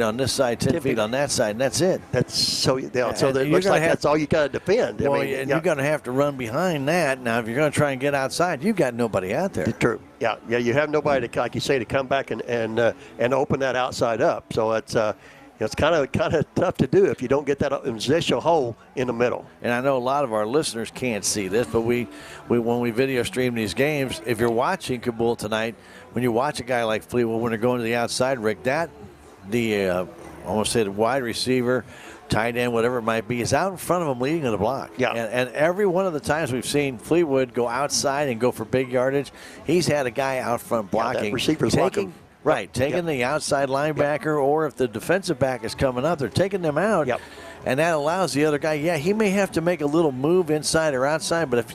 on this side, 10 feet on that side, and that's it. That's so it looks like that's all you got to defend. Well, and you're going to have to run behind that. Now, if you're going to try and get outside, you've got nobody out there. True. Yeah. You have nobody to, like you say, to come back and open that outside up. So it's kind of tough to do if you don't get that initial hole in the middle. And I know a lot of our listeners can't see this, but we when we video stream these games, if you're watching Cabool tonight, when you watch a guy like Fleetwood when they're going to the outside, Rick, I almost say the wide receiver, tight end, whatever it might be, is out in front of him leading on the block. Yeah. And every one of the times we've seen Fleetwood go outside and go for big yardage, he's had a guy out front blocking. That receiver's blocking. Right, taking the outside linebacker, or if the defensive back is coming up, they're taking them out. Yep. And that allows the other guy, he may have to make a little move inside or outside, but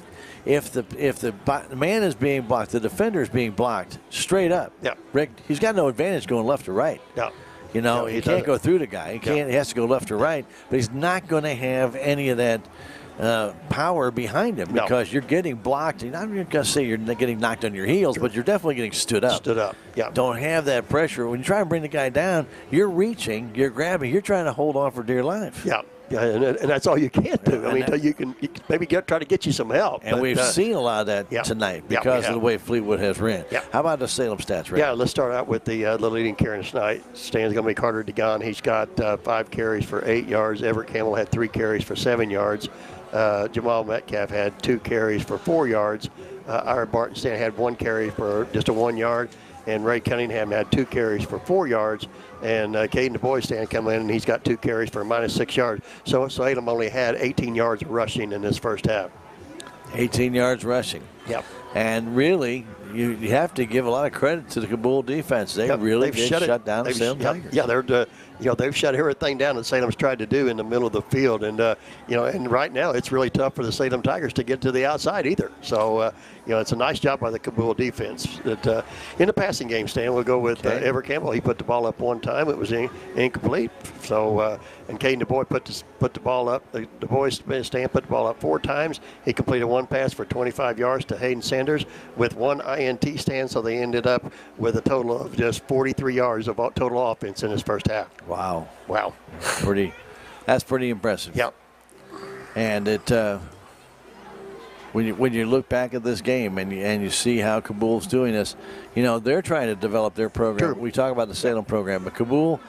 if the man is being blocked, the defender is being blocked straight up, Rick, he's got no advantage going left or right. Yeah. He can't go through the guy. He has to go left or right, but he's not going to have any of that power behind him because you're getting blocked. And I'm not going to say you're getting knocked on your heels, but you're definitely getting stood up. Yeah. Don't have that pressure. When you try and bring the guy down, you're reaching, you're grabbing, you're trying to hold on for dear life. Yeah. Yeah, and that's all you can do. I mean, until you can maybe try to get you some help. And we've seen a lot of that tonight because of the way Fleetwood has ran. Yeah. How about the Salem stats, Rick? Yeah, let's start out with the leading carrier tonight. Stan's going to be Carter DeGon. He's got 5 carries for 8 yards. Everett Campbell had 3 carries for 7 yards. Jamal Metcalf had 2 carries for 4 yards. Ira Barton Stan had 1 carry for just a 1 yard. And Ray Cunningham had 2 carries for 4 yards. And Caden DuBois Stan come in, and he's got 2 carries for -6 yards. So Salem only had 18 yards rushing in this first half. 18 yards rushing. Yep. And really, you have to give a lot of credit to the Cabool defense. They really did shut down the Salem Tigers. Yeah, they've shut everything down that Salem's tried to do in the middle of the field, and and right now it's really tough for the Salem Tigers to get to the outside either. So it's a nice job by the Cabool defense. That in the passing game, Stan, we'll go with Everett Campbell. He put the ball up 1 time. It was incomplete. So and Caden DuBois put the ball up. DuBois Stan put the ball up 4 times. He completed 1 pass for 25 yards to Hayden Sanders with 1 INT stand. So they ended up with a total of just 43 yards of total offense in his first half. Wow. That's pretty impressive. Yep. And it when you look back at this game and you see how Cabool's doing this, they're trying to develop their program. True. We talk about the Salem program, but Cabool,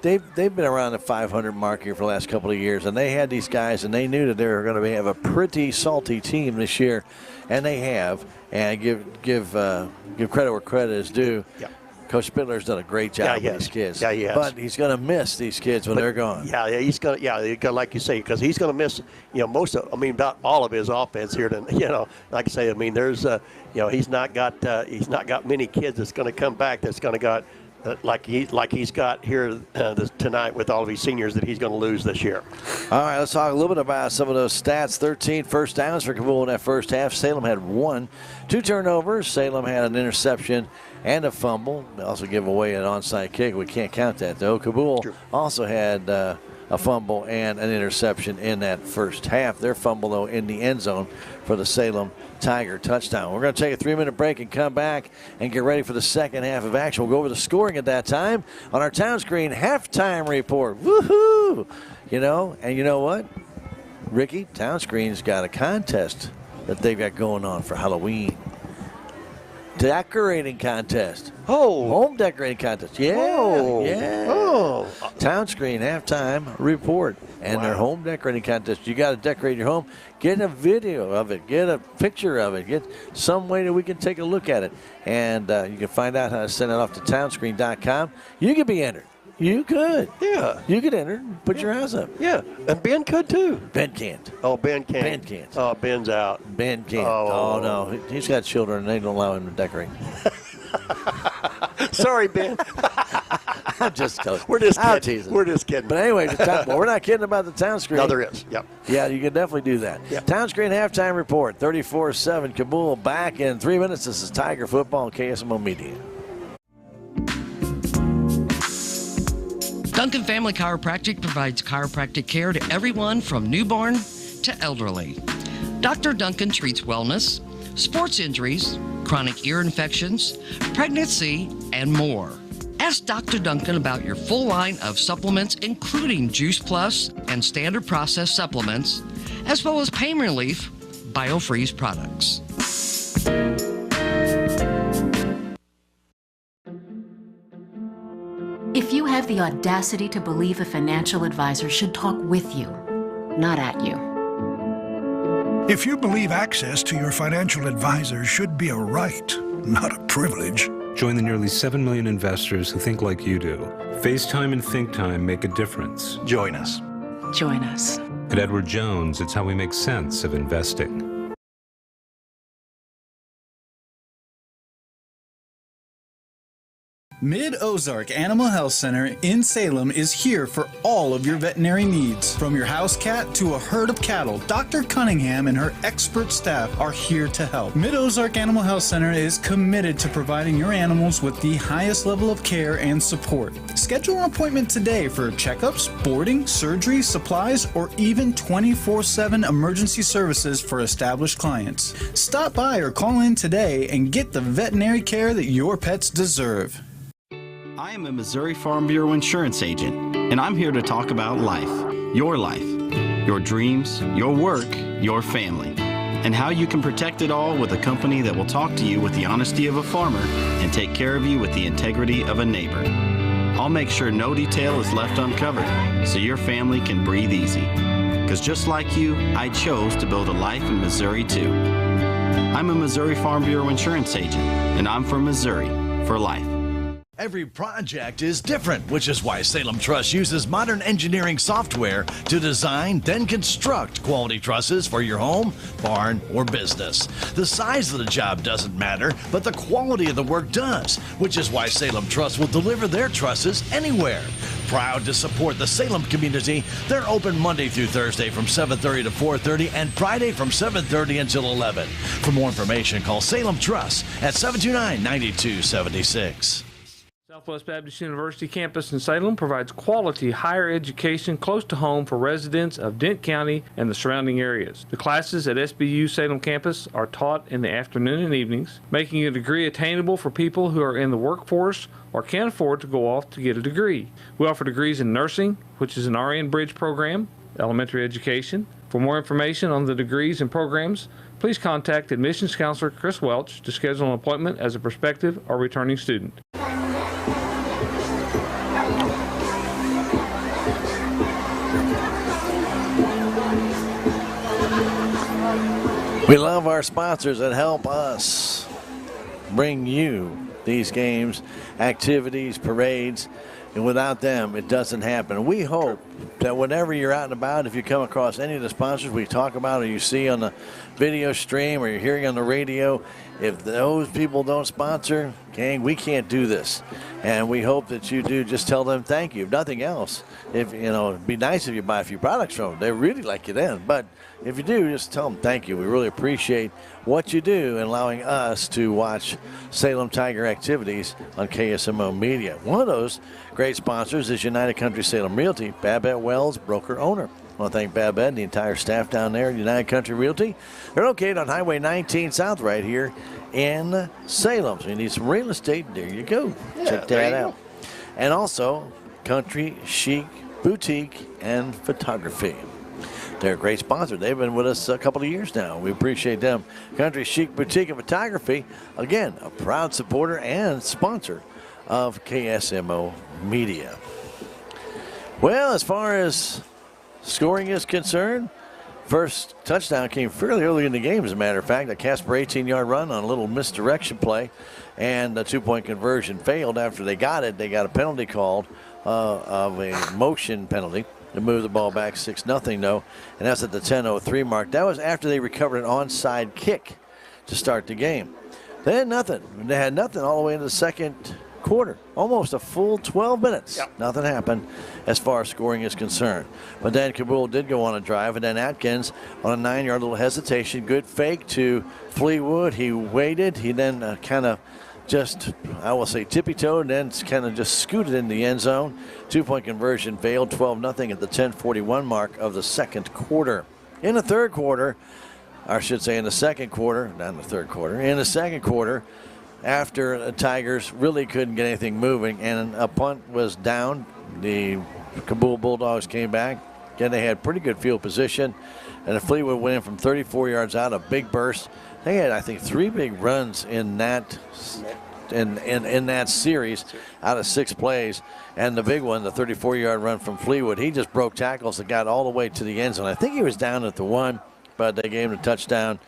they've been around the 500 mark here for the last couple of years, and they had these guys, and they knew that they were going to have a pretty salty team this year, and they have. And give credit where credit is due. Yeah. Coach Spittler's done a great job with these kids. Yeah, he has. But he's going to miss these kids when they're gone. Yeah, he's going to. Yeah, like you say, because he's going to miss. About all of his offense here. Like I say, there's. He's not got many kids that's going to come back. That's going to got. Like he's got here tonight with all of these seniors that he's going to lose this year. All right, let's talk a little bit about some of those stats. 13 first downs for Cabool in that first half. Salem had 1. 2 turnovers. Salem had an interception and a fumble. They also give away an onside kick. We can't count that, though. Cabool also had a fumble and an interception in that first half. Their fumble, though, in the end zone for the Salem Tiger touchdown. We're going to take a 3-minute break and come back and get ready for the second half of action. We'll go over the scoring at that time on our Town Screen halftime report. Woohoo! And you know what? Ricky, Town Screen's got a contest that they've got going on for Halloween. Decorating contest. Home decorating contest. Yeah. Town Screen halftime report and their home decorating contest. You got to decorate your home. Get a video of it. Get a picture of it. Get some way that we can take a look at it. And you can find out how to send it off to townscreen.com. You could be entered. You could. Yeah. You could enter and put your house up. Yeah. And Ben could too. Ben can't. Oh, Ben can't. Ben can't. Oh, Ben's out. Ben can't. Oh no. He's got children and they don't allow him to decorate. Sorry, Ben. I'm just kidding. We're just kidding. We're just kidding. But anyway, we're not kidding about the Town Screen. No, there is. Yep. Yeah, you can definitely do that. Yep. Town Screen halftime report. 34-7. Cabool back in 3 minutes. This is Tiger Football on KSMO Media. Duncan Family Chiropractic provides chiropractic care to everyone from newborn to elderly. Dr. Duncan treats wellness, sports injuries, chronic ear infections, pregnancy, and more. Ask Dr. Duncan about your full line of supplements, including Juice Plus and standard process supplements, as well as pain relief BioFreeze products. If you have the audacity to believe a financial advisor should talk with you, not at you. If you believe access to your financial advisor should be a right, not a privilege. Join the nearly 7 million investors who think like you do. FaceTime and ThinkTime make a difference. Join us. Join us. At Edward Jones, it's how we make sense of investing. Mid-Ozark Animal Health Center in Salem is here for all of your veterinary needs. From your house cat to a herd of cattle, Dr. Cunningham and her expert staff are here to help. Mid-Ozark Animal Health Center is committed to providing your animals with the highest level of care and support. Schedule an appointment today for checkups, boarding, surgery, supplies, or even 24/7 emergency services for established clients. Stop by or call in today and get the veterinary care that your pets deserve. I am a Missouri Farm Bureau insurance agent, and I'm here to talk about life, your dreams, your work, your family, and how you can protect it all with a company that will talk to you with the honesty of a farmer and take care of you with the integrity of a neighbor. I'll make sure no detail is left uncovered so your family can breathe easy. Because just like you, I chose to build a life in Missouri too. I'm a Missouri Farm Bureau insurance agent, and I'm from Missouri for life. Every project is different, which is why Salem Truss uses modern engineering software to design, then construct quality trusses for your home, barn, or business. The size of the job doesn't matter, but the quality of the work does, which is why Salem Truss will deliver their trusses anywhere. Proud to support the Salem community, they're open Monday through Thursday from 7:30 to 4:30 and Friday from 7:30 until 11. For more information, call Salem Truss at 729-9276. Southwest Baptist University campus in Salem provides quality higher education close to home for residents of Dent County and the surrounding areas. The classes at SBU Salem campus are taught in the afternoon and evenings, making a degree attainable for people who are in the workforce or can't afford to go off to get a degree. We offer degrees in nursing, which is an RN Bridge program, elementary education. For more information on the degrees and programs, please contact admissions counselor Chris Welch to schedule an appointment as a prospective or returning student. We love our sponsors that help us bring you these games, activities, parades, and without them, it doesn't happen. We hope that whenever you're out and about, if you come across any of the sponsors we talk about or you see on the video stream or you're hearing on the radio, if those people don't sponsor, gang, we can't do this. And we hope that you do just tell them thank you. If nothing else, it'd be nice if you buy a few products from them. They really like you then. But if you do, just tell them thank you. We really appreciate what you do in allowing us to watch Salem Tiger activities on KSMO Media. One of those great sponsors is United Country Salem Realty, Babette Wells, broker owner. I want to thank Babette and the entire staff down there at United Country Realty. They're located on Highway 19 South right here in Salem. So you need some real estate, there you go. Yeah, check that out. And also Country Chic Boutique and Photography. They're a great sponsor. They've been with us a couple of years now. We appreciate them. Country Chic Boutique and Photography, again, a proud supporter and sponsor of KSMO Media. Well, as far as scoring is concerned, first touchdown came fairly early in the game, as a matter of fact. A Casper 18-yard run on a little misdirection play, and a two-point conversion failed. After they got it, they got a penalty called of a motion penalty to move the ball back 6-0, though, and that's at the 10:03 mark. That was after they recovered an onside kick to start the game. They had nothing. They had nothing all the way into the second quarter, almost a full 12 minutes. Yep. Nothing happened as far as scoring is concerned. But then Cabool did go on a drive, and then Atkins on a 9-yard little hesitation, good fake to Fleetwood. He waited. He then kind of just, I will say, tippy-toed, and then kind of just scooted in the end zone. Two-point conversion failed, 12-0 at the 10:41 mark of the second quarter. In the third quarter, or I should say in the second quarter, not in the third quarter, in the second quarter, after the Tigers really couldn't get anything moving, and a punt was down. The Cabool Bulldogs came back. Again, they had pretty good field position, and the Fleetwood went in from 34 yards out, a big burst. They had, I think, 3 big runs in that in that series out of 6 plays. And the big one, the 34-yard run from Fleetwood, he just broke tackles and got all the way to the end zone. I think he was down at the 1, but they gave him a touchdown.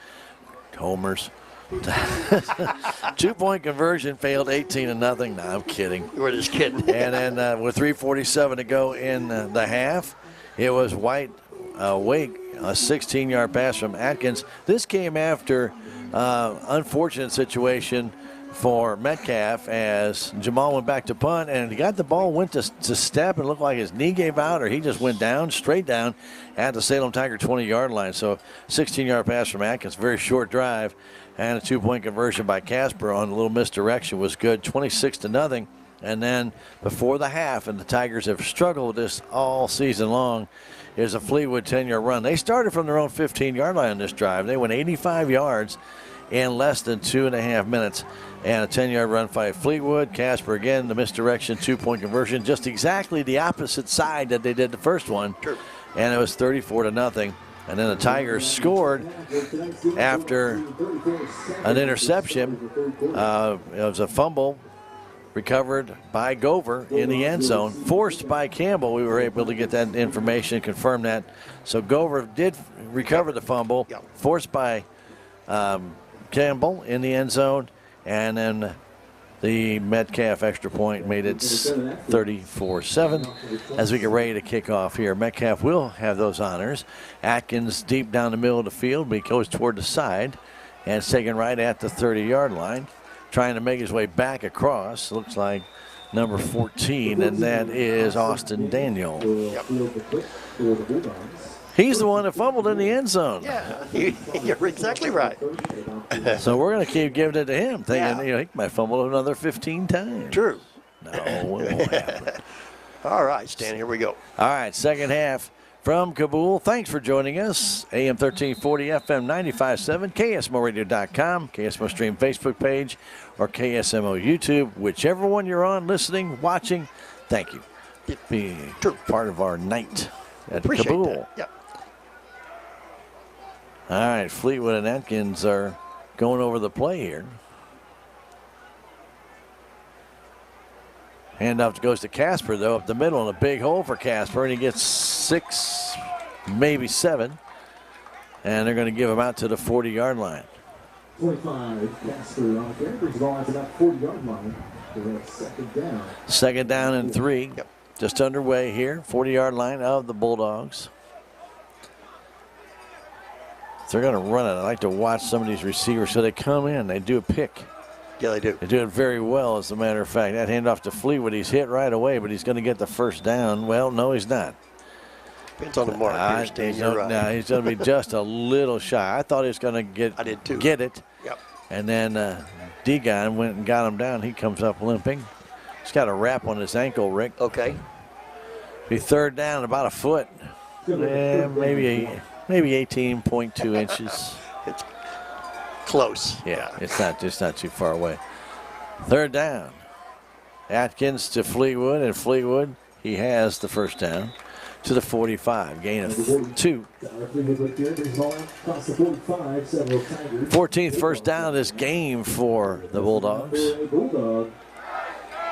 Homers. 2-point conversion failed 18-0. No, I'm kidding. We're just kidding. And then with 3:47 to go in the half, it was Wake, a 16-yard pass from Atkins. This came after unfortunate situation for Metcalf as Jamal went back to punt, and he got the ball, went to step, and looked like his knee gave out, or he just went down, straight down at the Salem Tiger 20-yard line. So 16-yard pass from Atkins, very short drive, and a 2-point conversion by Casper on a little misdirection was good, 26-0. And then before the half, and the Tigers have struggled with this all season long, is a Fleetwood 10-yard run. They started from their own 15-yard line on this drive. They went 85 yards in less than 2.5 minutes. And a 10-yard run by Fleetwood. Casper again, the misdirection, 2-point conversion, just exactly the opposite side that they did the first one. Sure. And it was 34-0. And then the Tigers scored after an interception. It was a fumble recovered by Gover in the end zone, forced by Campbell. We were able to get that information, confirm that. So Gover did recover the fumble, forced by Campbell in the end zone. And then the Metcalf extra point made it 34-7 as we get ready to kick off here. Metcalf will have those honors. Atkins deep down the middle of the field, but he goes toward the side, and it's taken right at the 30-yard line, trying to make his way back across. Looks like number 14, and that is Austin Daniel. He's the one that fumbled in the end zone. Yeah, you're exactly right. So we're going to keep giving it to him, thinking he might fumble another 15 times. True. No, it won't happen. All right, Stan, here we go. All right, second half from Cabool. Thanks for joining us. AM 1340, FM 95.7, KSMORadio.com, KSMO Stream Facebook page, or KSMO YouTube. Whichever one you're on, listening, watching, thank you. Being part of our night at Cabool. Yep. All right, Fleetwood and Atkins are going over the play here. Handoff goes to Casper, though, up the middle, and a big hole for Casper, and he gets 6, maybe 7. And they're going to give him out to the 40-yard line. 25, Casper on there, brings the ball out to that 40-yard line. Second down. Second down and 3. Yep. Just underway here, 40-yard line of the Bulldogs. So they're going to run it. I like to watch some of these receivers. So they come in, they do a pick. Yeah, they do. They do it very well, as a matter of fact. That handoff to Fleetwood, he's hit right away, but he's going to get the first down. Well, no, he's not. Depends on the mark. No, he's going to be just a little shy. I thought he was going to get it. Yep. And then Degon went and got him down. He comes up limping. He's got a wrap on his ankle, Rick. Okay. Be third down, about a foot. Maybe 18.2 inches. It's close. Yeah, it's not too far away. Third down. Atkins to Fleetwood, and Fleetwood, he has the first down to the 45. Gain of 2. 14th first down of this game for the Bulldogs.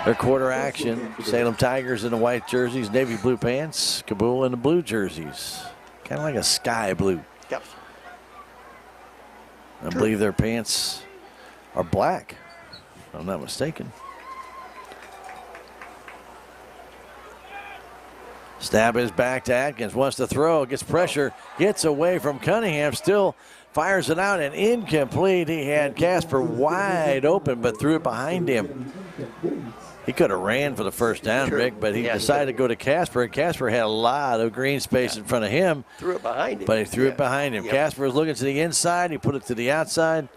Their quarter action. Salem Tigers in the white jerseys, navy blue pants. Cabool in the blue jerseys. Kind of like a sky blue. Yep. I believe their pants are black, if I'm not mistaken. Snap is back to Atkins. Wants to throw, gets pressure, gets away from Cunningham, still fires it out and incomplete. He had Casper wide open, but threw it behind him. He could have ran for the first down, Rick, but he decided to go to Casper, and Casper had a lot of green space in front of him. Threw it behind him. But he threw it behind him. Casper was looking to the inside. He put it to the outside,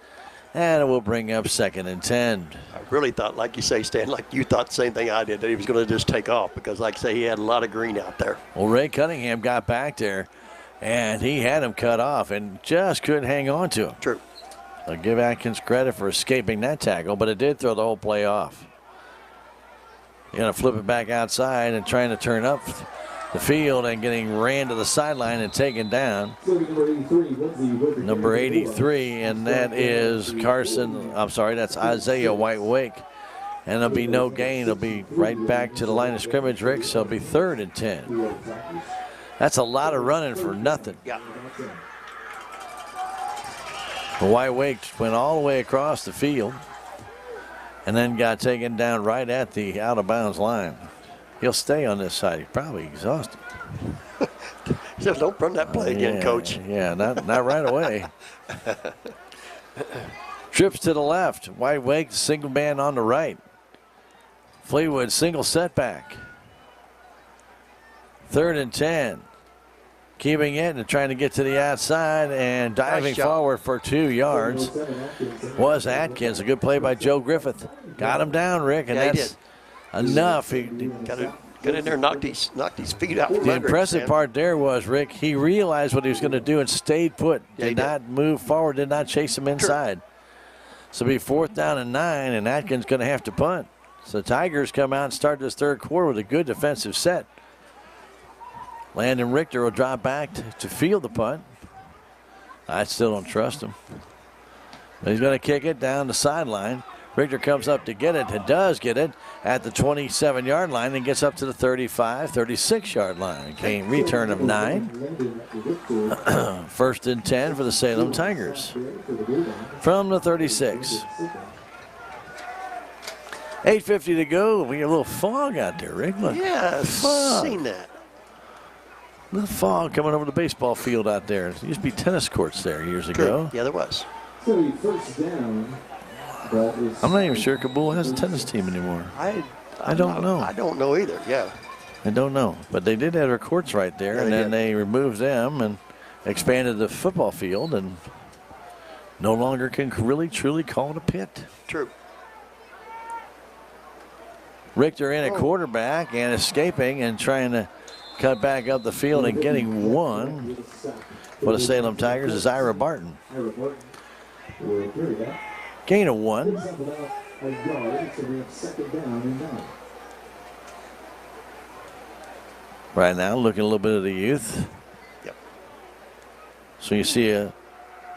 and it will bring up 2nd and 10. I really thought, like you say, Stan, like you thought the same thing I did, that he was going to just take off because, like I say, he had a lot of green out there. Well, Ray Cunningham got back there, and he had him cut off and just couldn't hang on to him. True. I'll give Atkins credit for escaping that tackle, but it did throw the whole play off. You're going to flip it back outside and trying to turn up the field and getting ran to the sideline and taken down. Number 83, and that is Carson. I'm sorry, that's Isaiah White-Wake. And it'll be no gain. It'll be right back to the line of scrimmage, Rick, so it'll be 3rd and 10. That's a lot of running for nothing. Yeah. White-Wake went all the way across the field and then got taken down right at the out-of-bounds line. He'll stay on this side. He's probably exhausted. Just don't run that play again, Coach. Yeah, not right away. Trips to the left. White-Wake, single man on the right. Fleetwood, single setback. 3rd and 10. Keeping it and trying to get to the outside and diving forward for 2 yards was Atkins. A good play by Joe Griffith. Got him down, Rick, and that's enough. He got in there and knocked his feet out. The impressive part there was, Rick, he realized what he was going to do and stayed put. Did not move forward, did not chase him inside. So it'll be 4th down and 9, and Atkins going to have to punt. So the Tigers come out and start this 3rd quarter with a good defensive set. Landon Richter will drop back to field the punt. I still don't trust him. But he's going to kick it down the sideline. Richter comes up to get it and does get it at the 27-yard line and gets up to the 35, 36-yard line. Game return of 9. 1st and 10 for the Salem Tigers. From the 36. 8:50 to go. We got a little fog out there, Rick. Look. Yeah, I've seen that. The fog coming over the baseball field out there. There used to be tennis courts there years ago. Yeah, there was. I'm not even sure Cabool has a tennis team anymore. I don't know. I don't know either, yeah. I don't know. But they did have their courts right there, and then they removed them and expanded the football field and no longer can really truly call it a pit. True. Richter in at quarterback and escaping and trying to cut back up the field and getting one for the Salem Tigers is Ira Barton. Gain of 1. Right now, looking a little bit of the youth. Yep. So you see a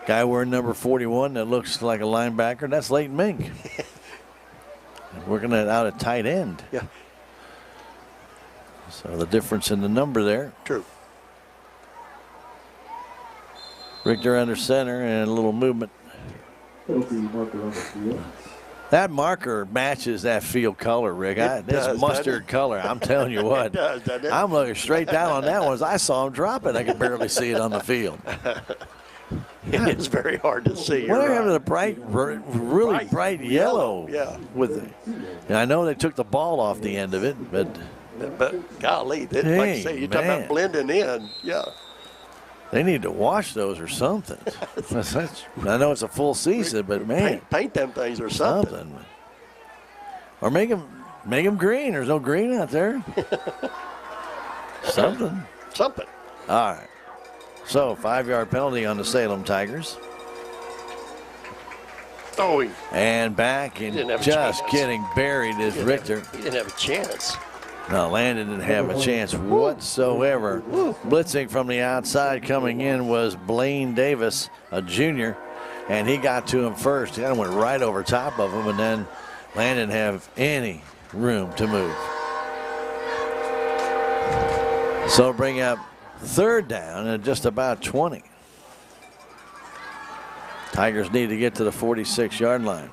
guy wearing number 41 that looks like a linebacker. That's Leighton Mink. Working it out at tight end. Yeah. So the difference in the number there. True. Richter under center and a little movement. That marker matches that field color, Rick. It's mustard color. I'm telling you what. It does, doesn't it? I'm looking straight down on that one. As I saw him drop it, I could barely see it on the field. It is very hard to see. Well, they're having a really bright yellow. Yeah. And I know they took the ball off the end of it, but golly, like you say, you're talking about blending in. Yeah. They need to wash those or something. I know it's a full season, but man, paint them things or something. Or make them green. There's no green out there. Something. All right. So 5-yard penalty on the Salem Tigers. And back and just getting buried is Richter. He didn't have a chance. No, Landon didn't have a chance whatsoever. Blitzing from the outside coming in was Blaine Davis, a junior, and he got to him first. He went right over top of him, and then Landon didn't have any room to move. So bring up 3rd down at just about 20. Tigers need to get to the 46-yard line.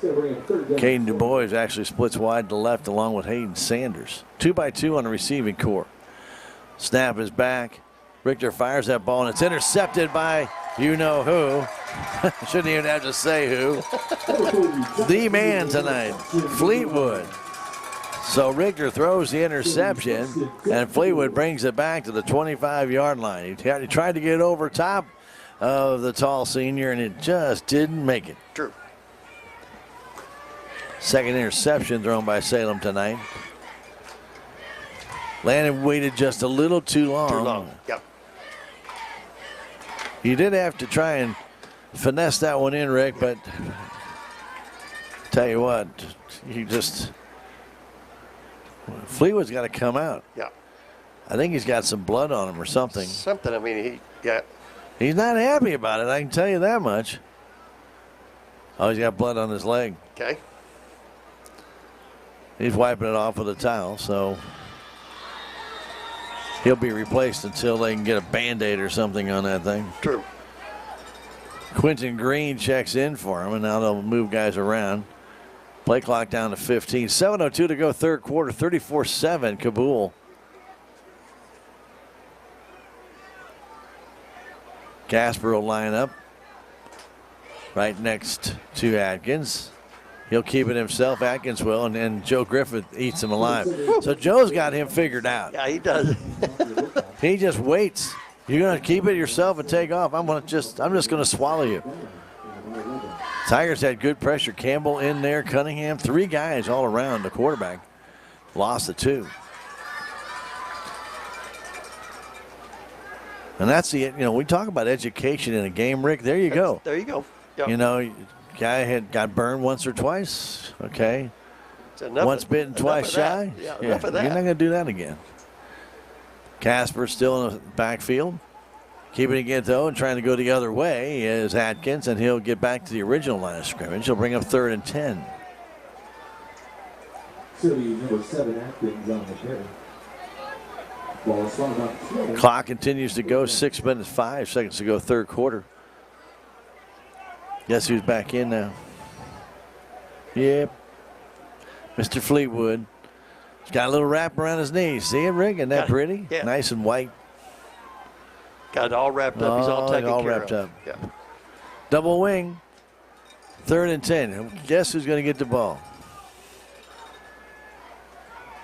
Caden Du Bois actually splits wide to left along with Hayden Sanders. 2-by-2 on the receiving core. Snap is back. Richter fires that ball, and it's intercepted by you-know-who. Shouldn't even have to say who. The man tonight, Fleetwood. So Richter throws the interception, and Fleetwood brings it back to the 25-yard line. He tried to get over top of the tall senior, and it just didn't make it. True. Second interception thrown by Salem tonight. Landon waited just a little too long. Yep. You did have to try and finesse that one in, Rick, but tell you what, Fleetwood's got to come out. Yeah. I think he's got some blood on him or something. Something, I mean, He's not happy about it, I can tell you that much. Oh, he's got blood on his leg. Okay. He's wiping it off with a towel, so he'll be replaced until they can get a Band-Aid or something on that thing. True. Quentin Green checks in for him, and now they'll move guys around. Play clock down to 15. 7:02 to go, third quarter, 34-7, Cabool. Casper will line up right next to Atkins. He'll keep it himself, Atkins will, and then Joe Griffith eats him alive. So Joe's got him figured out. Yeah, he does. He just waits. You're going to keep it yourself and take off. I'm just going to swallow you. Tigers had good pressure. Campbell in there, Cunningham, 3 guys all around the quarterback. Lost the 2. And that's we talk about education in a game, Rick. There you go. There you go. Yep. Guy had got burned once or twice. Okay. Once bitten, twice shy. Yeah, enough of that. You're not going to do that again. Casper still in the backfield. Keeping it though and trying to go the other way is Atkins, and he'll get back to the original line of scrimmage. He'll bring up 3rd and 10. Number 7 Atkins on the carry. Clock continues to go. 6 minutes, 5 seconds to go, third quarter. Guess who's back in now? Yep. Mr. Fleetwood. He's got a little wrap around his knees. See it, Rick? Isn't that pretty? Yeah. Nice and white. Got it all wrapped up. He's all taken all care wrapped of. up. Yeah. Double wing. 3rd and 10. Guess who's going to get the ball?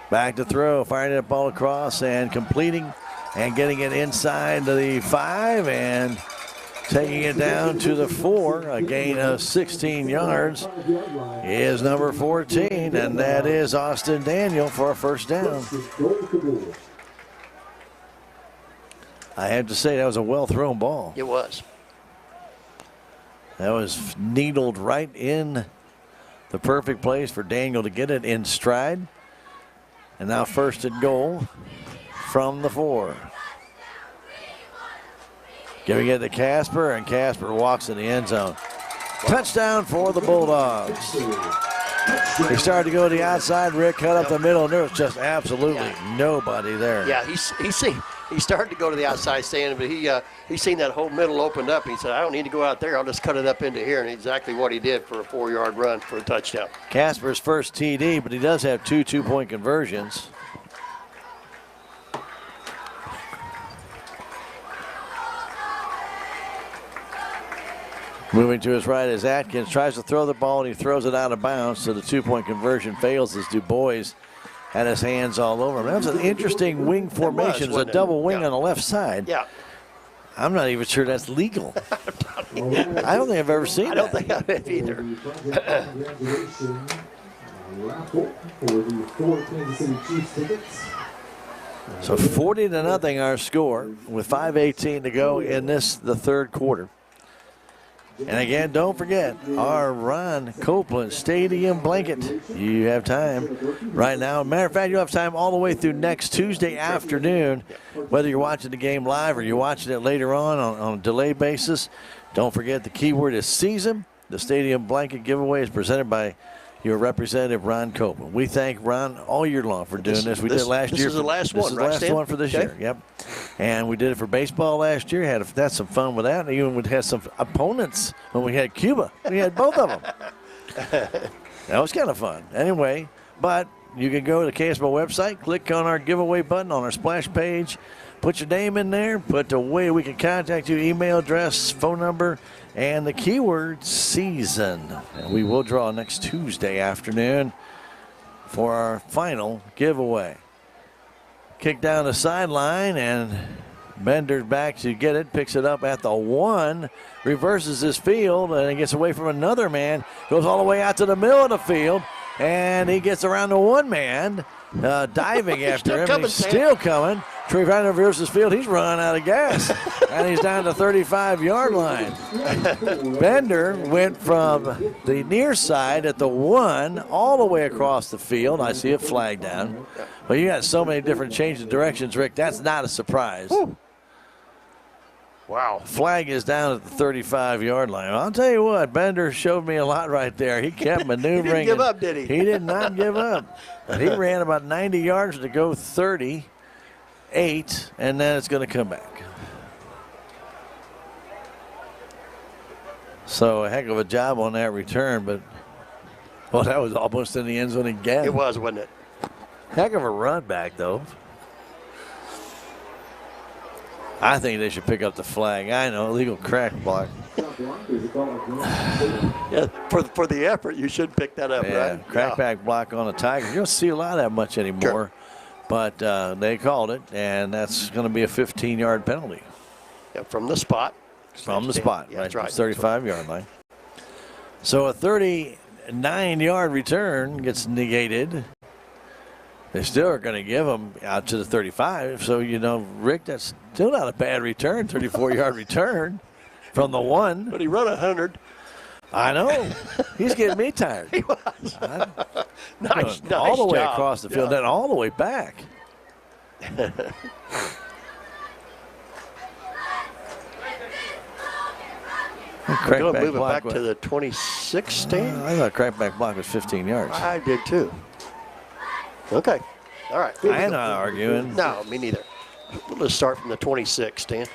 Back to throw, firing that ball across and completing and getting it inside to the 5 and taking it down to the 4. A gain of 16 yards is number 14, and that is Austin Daniel for a first down. I have to say that was a well-thrown ball. It was. That was needled right in the perfect place for Daniel to get it in stride. And now 1st and goal from the 4. Giving it to Casper, and Casper walks in the end zone. Touchdown for the Bulldogs. He started to go to the outside. Rick cut up the middle, and there was just absolutely nobody there. Yeah, he started to go to the outside stand, but he seen that whole middle opened up. He said, I don't need to go out there. I'll just cut it up into here, and exactly what he did for a 4-yard run for a touchdown. Casper's first TD, but he does have 2 two-point conversions. Moving to his right is Atkins, tries to throw the ball, and he throws it out of bounds, so the 2-point conversion fails as Du Bois had his hands all over him. That was an interesting wing formation. It was a double wing on the left side. Yeah. I'm not even sure that's legal. I don't think I've ever seen that. I don't think I have either. So 40-0 our score with 5:18 to go in the third quarter. And again, don't forget our Ron Copeland Stadium blanket. You have time right now. Matter of fact, you have time all the way through next Tuesday afternoon, whether you're watching the game live or you're watching it later on a delay basis. Don't forget the keyword is season. The stadium blanket giveaway is presented by your representative, Ron Copeland. We thank Ron all year long for doing this. We did it last year. This is the last one, This is the last one for this year. Yep. And we did it for baseball last year. Had some fun with that. And even we had some opponents when we had Cuba. We had both of them. That was kind of fun. Anyway, but you can go to the KSMO website, click on our giveaway button on our splash page, put your name in there, put the way we can contact you, email address, phone number, and the keyword season. And we will draw next Tuesday afternoon for our final giveaway. Kick down the sideline, and Bender's back to get it, picks it up at the 1, reverses his field, and he gets away from another man, goes all the way out to the middle of the field, and he gets around the 1 man, diving after him. He's still coming. Trey Viner versus field. He's running out of gas, and he's down to 35-yard line. Bender went from the near side at the 1 all the way across the field. I see a flag down. But you got so many different changes of directions, Rick. That's not a surprise. Woo. Wow. Flag is down at the 35-yard line. I'll tell you what, Bender showed me a lot right there. He kept maneuvering. He didn't give up, did he? He did not give up. But he ran about 90 yards to go 38, and then it's going to come back. So a heck of a job on that return, but, well, that was almost in the end zone again. It was, wasn't it? Heck of a run back, though. I think they should pick up the flag. I know, illegal crack block. Yeah, for the effort, you should pick that up, right? Crackback block on the Tigers. You don't see a lot of that much anymore. Sure. But they called it, and that's going to be a 15-yard penalty. Yeah, from the spot. From the spot, yeah, right? That's right. 35-yard line. So a 39-yard return gets negated. They still are going to give them out to the 35. So, you know, Rick, that's still not a bad return, 34-yard return from the 1. But he run 100. I know. He's getting me tired. He was. Nice all the way job. across the field, then all the way back. We're going to move it back to the 26 stand? I thought crackback block was 15 yards. I did too. Okay. All right. I'm not arguing. No, me neither. We'll just start from the 26 stand.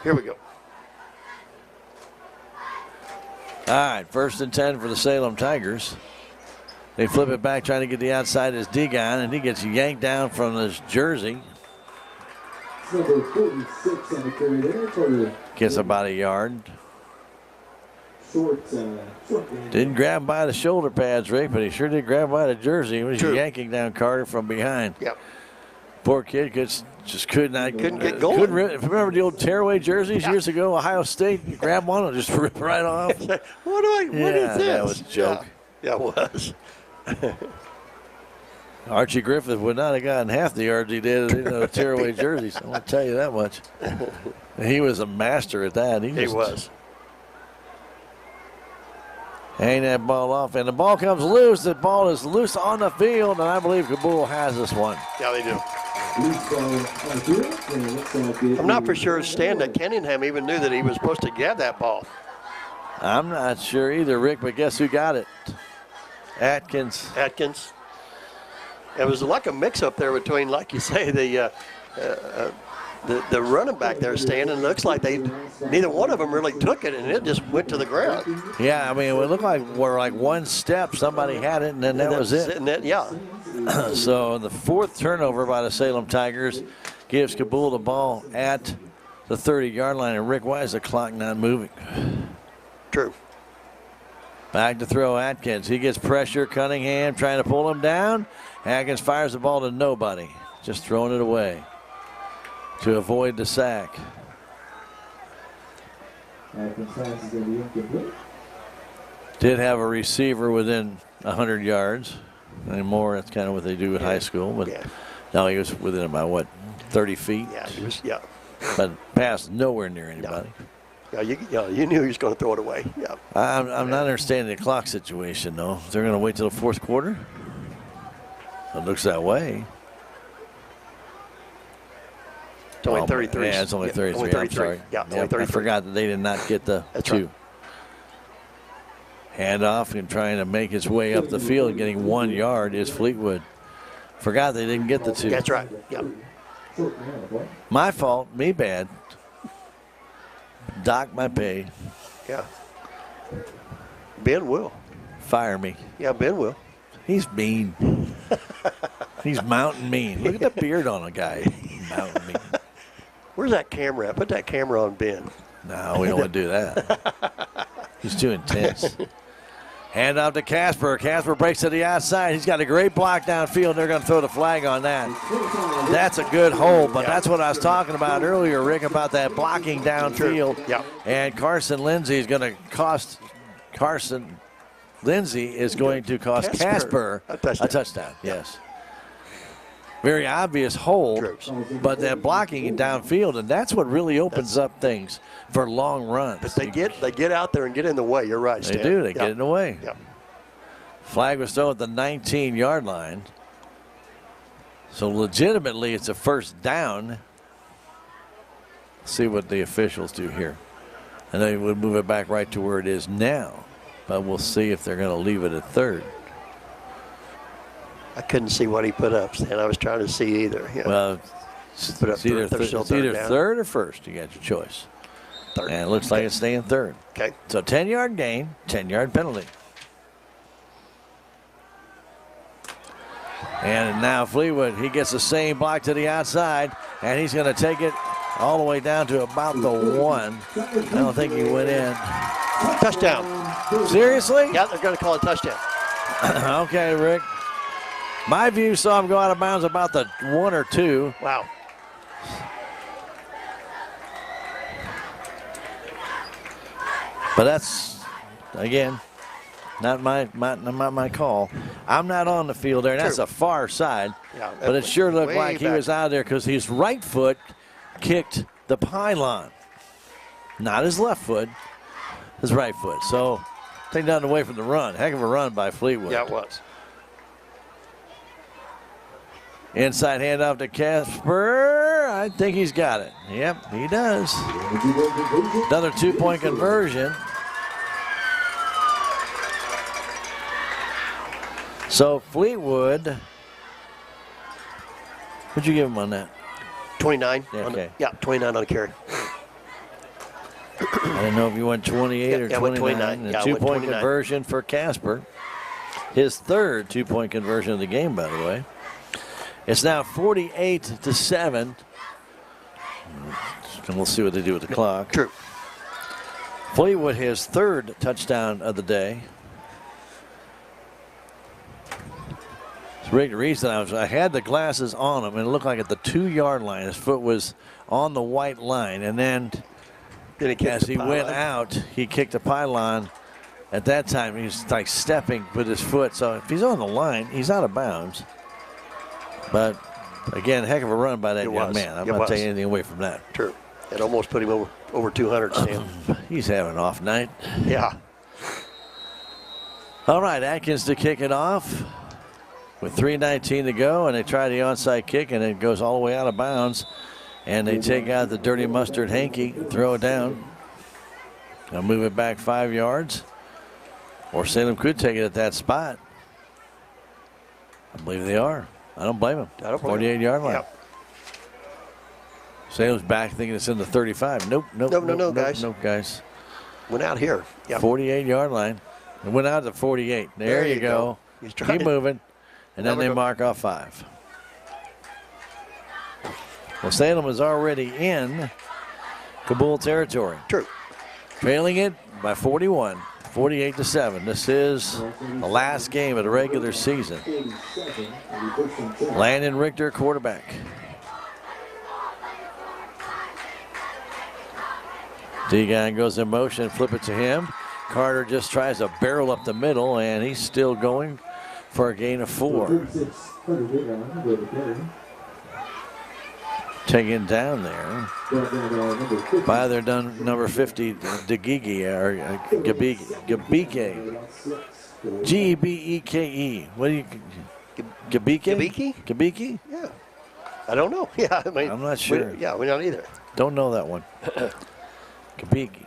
Here we go. All right, 1st and 10 for the Salem Tigers. They flip it back, trying to get the outside as Degon, and he gets yanked down from his jersey. Number 46 on the carry there for Gets about a yard. short. Didn't grab by the shoulder pads, Rick, but he sure did grab by the jersey. He was yanking down Carter from behind. Yep. Poor kid couldn't get going. Remember the old tearaway jerseys years ago? Ohio State, you grab one and just rip right off. What is this? That was a joke. Yeah, it was. Archie Griffith would not have gotten half the yards he did in the tearaway jerseys. I want to tell you that much. He was a master at that. He was. Hang that ball off, and the ball comes loose. The ball is loose on the field, and I believe Cabool has this one. Yeah, they do. I'm not for sure Stan that Kenningham even knew that he was supposed to get that ball. I'm not sure either, Rick, but guess who got it? Atkins. It was like a mix-up there between, like you say, the running back there standing. It looks like neither one of them really took it, and it just went to the ground. Yeah, I mean, it looked like we're like one step. Somebody had it, and then that was it. Yeah. So the 4th turnover by the Salem Tigers gives Cabool the ball at the 30-yard line. And Rick, why is the clock not moving? True. Back to throw Atkins. He gets pressure. Cunningham trying to pull him down. Atkins fires the ball to nobody. Just throwing it away to avoid the sack. Did have a receiver within 100 yards. Anymore, that's kind of what they do at high school. But no, he was within about, 30 feet? Yeah, he was, yeah. But passed nowhere near anybody. Yeah, you knew he was going to throw it away. Yeah. I'm not understanding the clock situation, though. They're going to wait till the 4th quarter? It looks that way. It's only 33. Yeah, it's only 33. Only 33. I'm sorry. Yeah, only 33. I forgot that they did not get the That's 2. Right. Handoff and trying to make his way up the field, getting 1 yard is Fleetwood. Forgot they didn't get the 2. That's right. Yeah. My fault. Me bad. Dock my pay. Yeah. Ben will. Fire me. Yeah, Ben will. He's mean. He's mountain mean. Look at the beard on a guy. Mountain mean. Where's that camera at? Put that camera on Ben. No, we don't want to do that. He's too intense. Hand off to Casper. Casper breaks to the outside. He's got a great block downfield. They're going to throw the flag on that. That's a good hold, but that's what I was talking about earlier, Rick, about that blocking downfield. Yeah. And Carson Lindsay is going to cost Casper a touchdown. Yes. very obvious hold, but they're blocking it downfield, and that's what really opens up things for long runs. But they get out there and get in the way. You're right, They Stan. do. They get in the way. Yep. Flag was thrown at the 19-yard line. So legitimately, it's a first down. See what the officials do here. And they would move it back right to where it is now. But we'll see if they're going to leave it at third. I couldn't see what he put up, Stan. I was trying to see either. Yeah. Well, Put up it's either, third or first. You got your choice. Third. And it looks like it's staying third. Okay. So 10-yard gain, 10-yard penalty. And now Fleetwood, he gets the same block to the outside, and he's going to take it all the way down to about the 1. I don't think he went in. Touchdown. Seriously? Yeah, they're going to call it touchdown. Okay, Rick. My view saw him go out of bounds about the 1 or 2. Wow. But that's, again, not my call. I'm not on the field there, and that's a far side. Yeah, but it sure looked like he back. was out there because his right foot kicked the pylon. Not his left foot, his right foot. So take nothing away from the run. Heck of a run by Fleetwood. Yeah, it was. Inside handoff to Casper. I think he's got it. Yep, he does. Another 2-point conversion. So Fleetwood, what'd you give him on that? 29. Yeah, okay. 29 on the carry. I didn't know if you went 28 or 29. 29. A Yeah, 2-point conversion for Casper. His third 2-point conversion of the game, by the way. It's now 48-7. And we'll see what they do with the clock. True. Fleetwood, his third touchdown of the day. Rick, the reason I had the glasses on him, and it looked like at the 2-yard line, his foot was on the white line, and then as he went out, he kicked the pylon. At that time, he was like stepping with his foot. So if he's on the line, he's out of bounds. But again, heck of a run by that young man. I'm not taking anything away from that. True. It almost put him over 200, Sam. He's having an off night. Yeah. All right, Atkins to kick it off with 3:19 to go, and they try the onside kick, and it goes all the way out of bounds. And they take out the dirty mustard hanky, throw it down. They'll move it back 5 yards. Or Salem could take it at that spot. I believe they are. I don't blame him. 48-yard line. Yep. Salem's back thinking it's in the 35. Nope, guys. Nope, guys. Went out here. Yep. 48-yard line. It went out to 48. There you go. Keep moving. And then they mark off 5. Well, Salem is already in Cabool territory. True. Trailing it by 41, 48-7. This is the last game of the regular season. Landon Richter, quarterback. D-Guy goes in motion, flip it to him. Carter just tries to barrel up the middle, and he's still going for a gain of 4. Taken down there by their number 50, Degege, or Gebeke. Gebeke. What do you, Gebeke? Gebeke? Yeah. I don't know. Yeah, I mean, I'm not sure. We're not either. Don't know that one. Gebeke.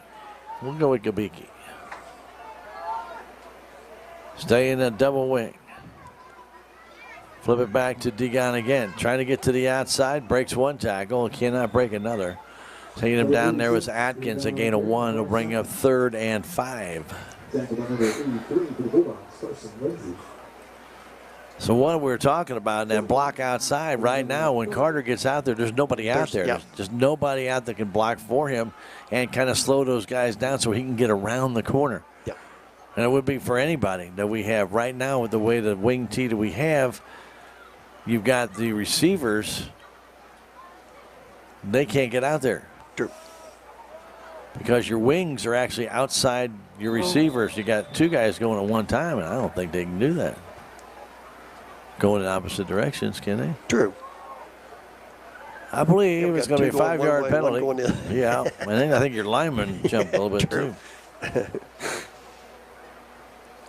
We'll go with Gebeke. Stay in a double wing. Flip it back to Degon again. Trying to get to the outside. Breaks one tackle. Cannot break another. Taking him down there was Atkins. A gain of 1 will bring up 3rd and 5. So what we're talking about, that block outside right now, when Carter gets out there, there's nobody out there. There's just nobody out that can block for him and kind of slow those guys down so he can get around the corner. Yep. And it would be for anybody that we have right now with the way the wing tee that we have. You've got the receivers. They can't get out there. True. Because your wings are actually outside your receivers. You got 2 guys going at one time, and I don't think they can do that. Going in opposite directions, can they? True. I believe We've it's got going to be a 2 going 5-yard one way, penalty. one going the other. Yeah, and then I think your lineman jumped a little bit True. too.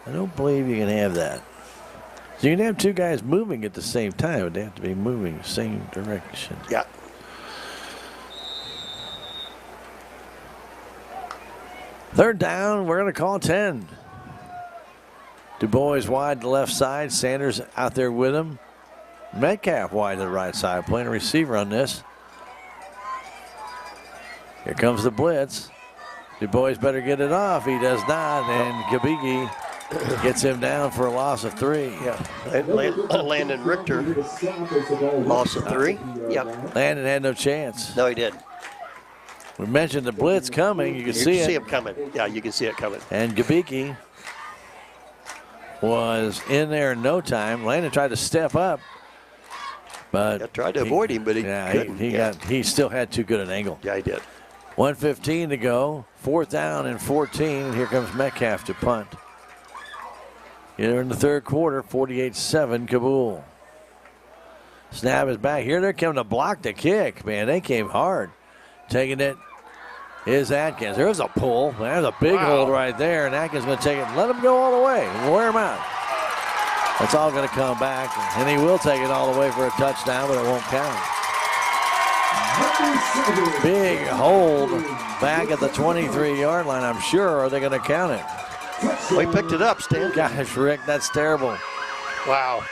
I don't believe you can have that. So you can have 2 guys moving at the same time, but they have to be moving the same direction. Yeah. Third down, we're going to call 10. Du Bois wide to the left side. Sanders out there with him. Metcalf wide to the right side, playing a receiver on this. Here comes the blitz. Du Bois better get it off. He does not, and Gabigi gets him down for a loss of 3. Yeah. Landon Richter, loss of 3. Yep. Landon had no chance. No, he didn't. We mentioned the blitz coming. You can You see can it. see him coming. Yeah, you can see it coming. And Gabiki was in there in no time. Landon tried to step up, but I tried to avoid him, but he couldn't. He still had too good an angle. Yeah, he did. 1:15 to go. 4th down and 14. And here comes Metcalf to punt. Here in the third quarter, 48-7 Cabool. Snap is back. Here they're coming to block the kick. Man, they came hard. Taking it is Atkins. There's a pull. There's a big hold right there, and Atkins going to take it and let him go all the way and wear him out. That's all going to come back, and he will take it all the way for a touchdown, but it won't count. Big hold back at the 23-yard line, I'm sure. Are they going to count it? Well, he picked it up, Stan. Gosh, Rick, that's terrible. Wow.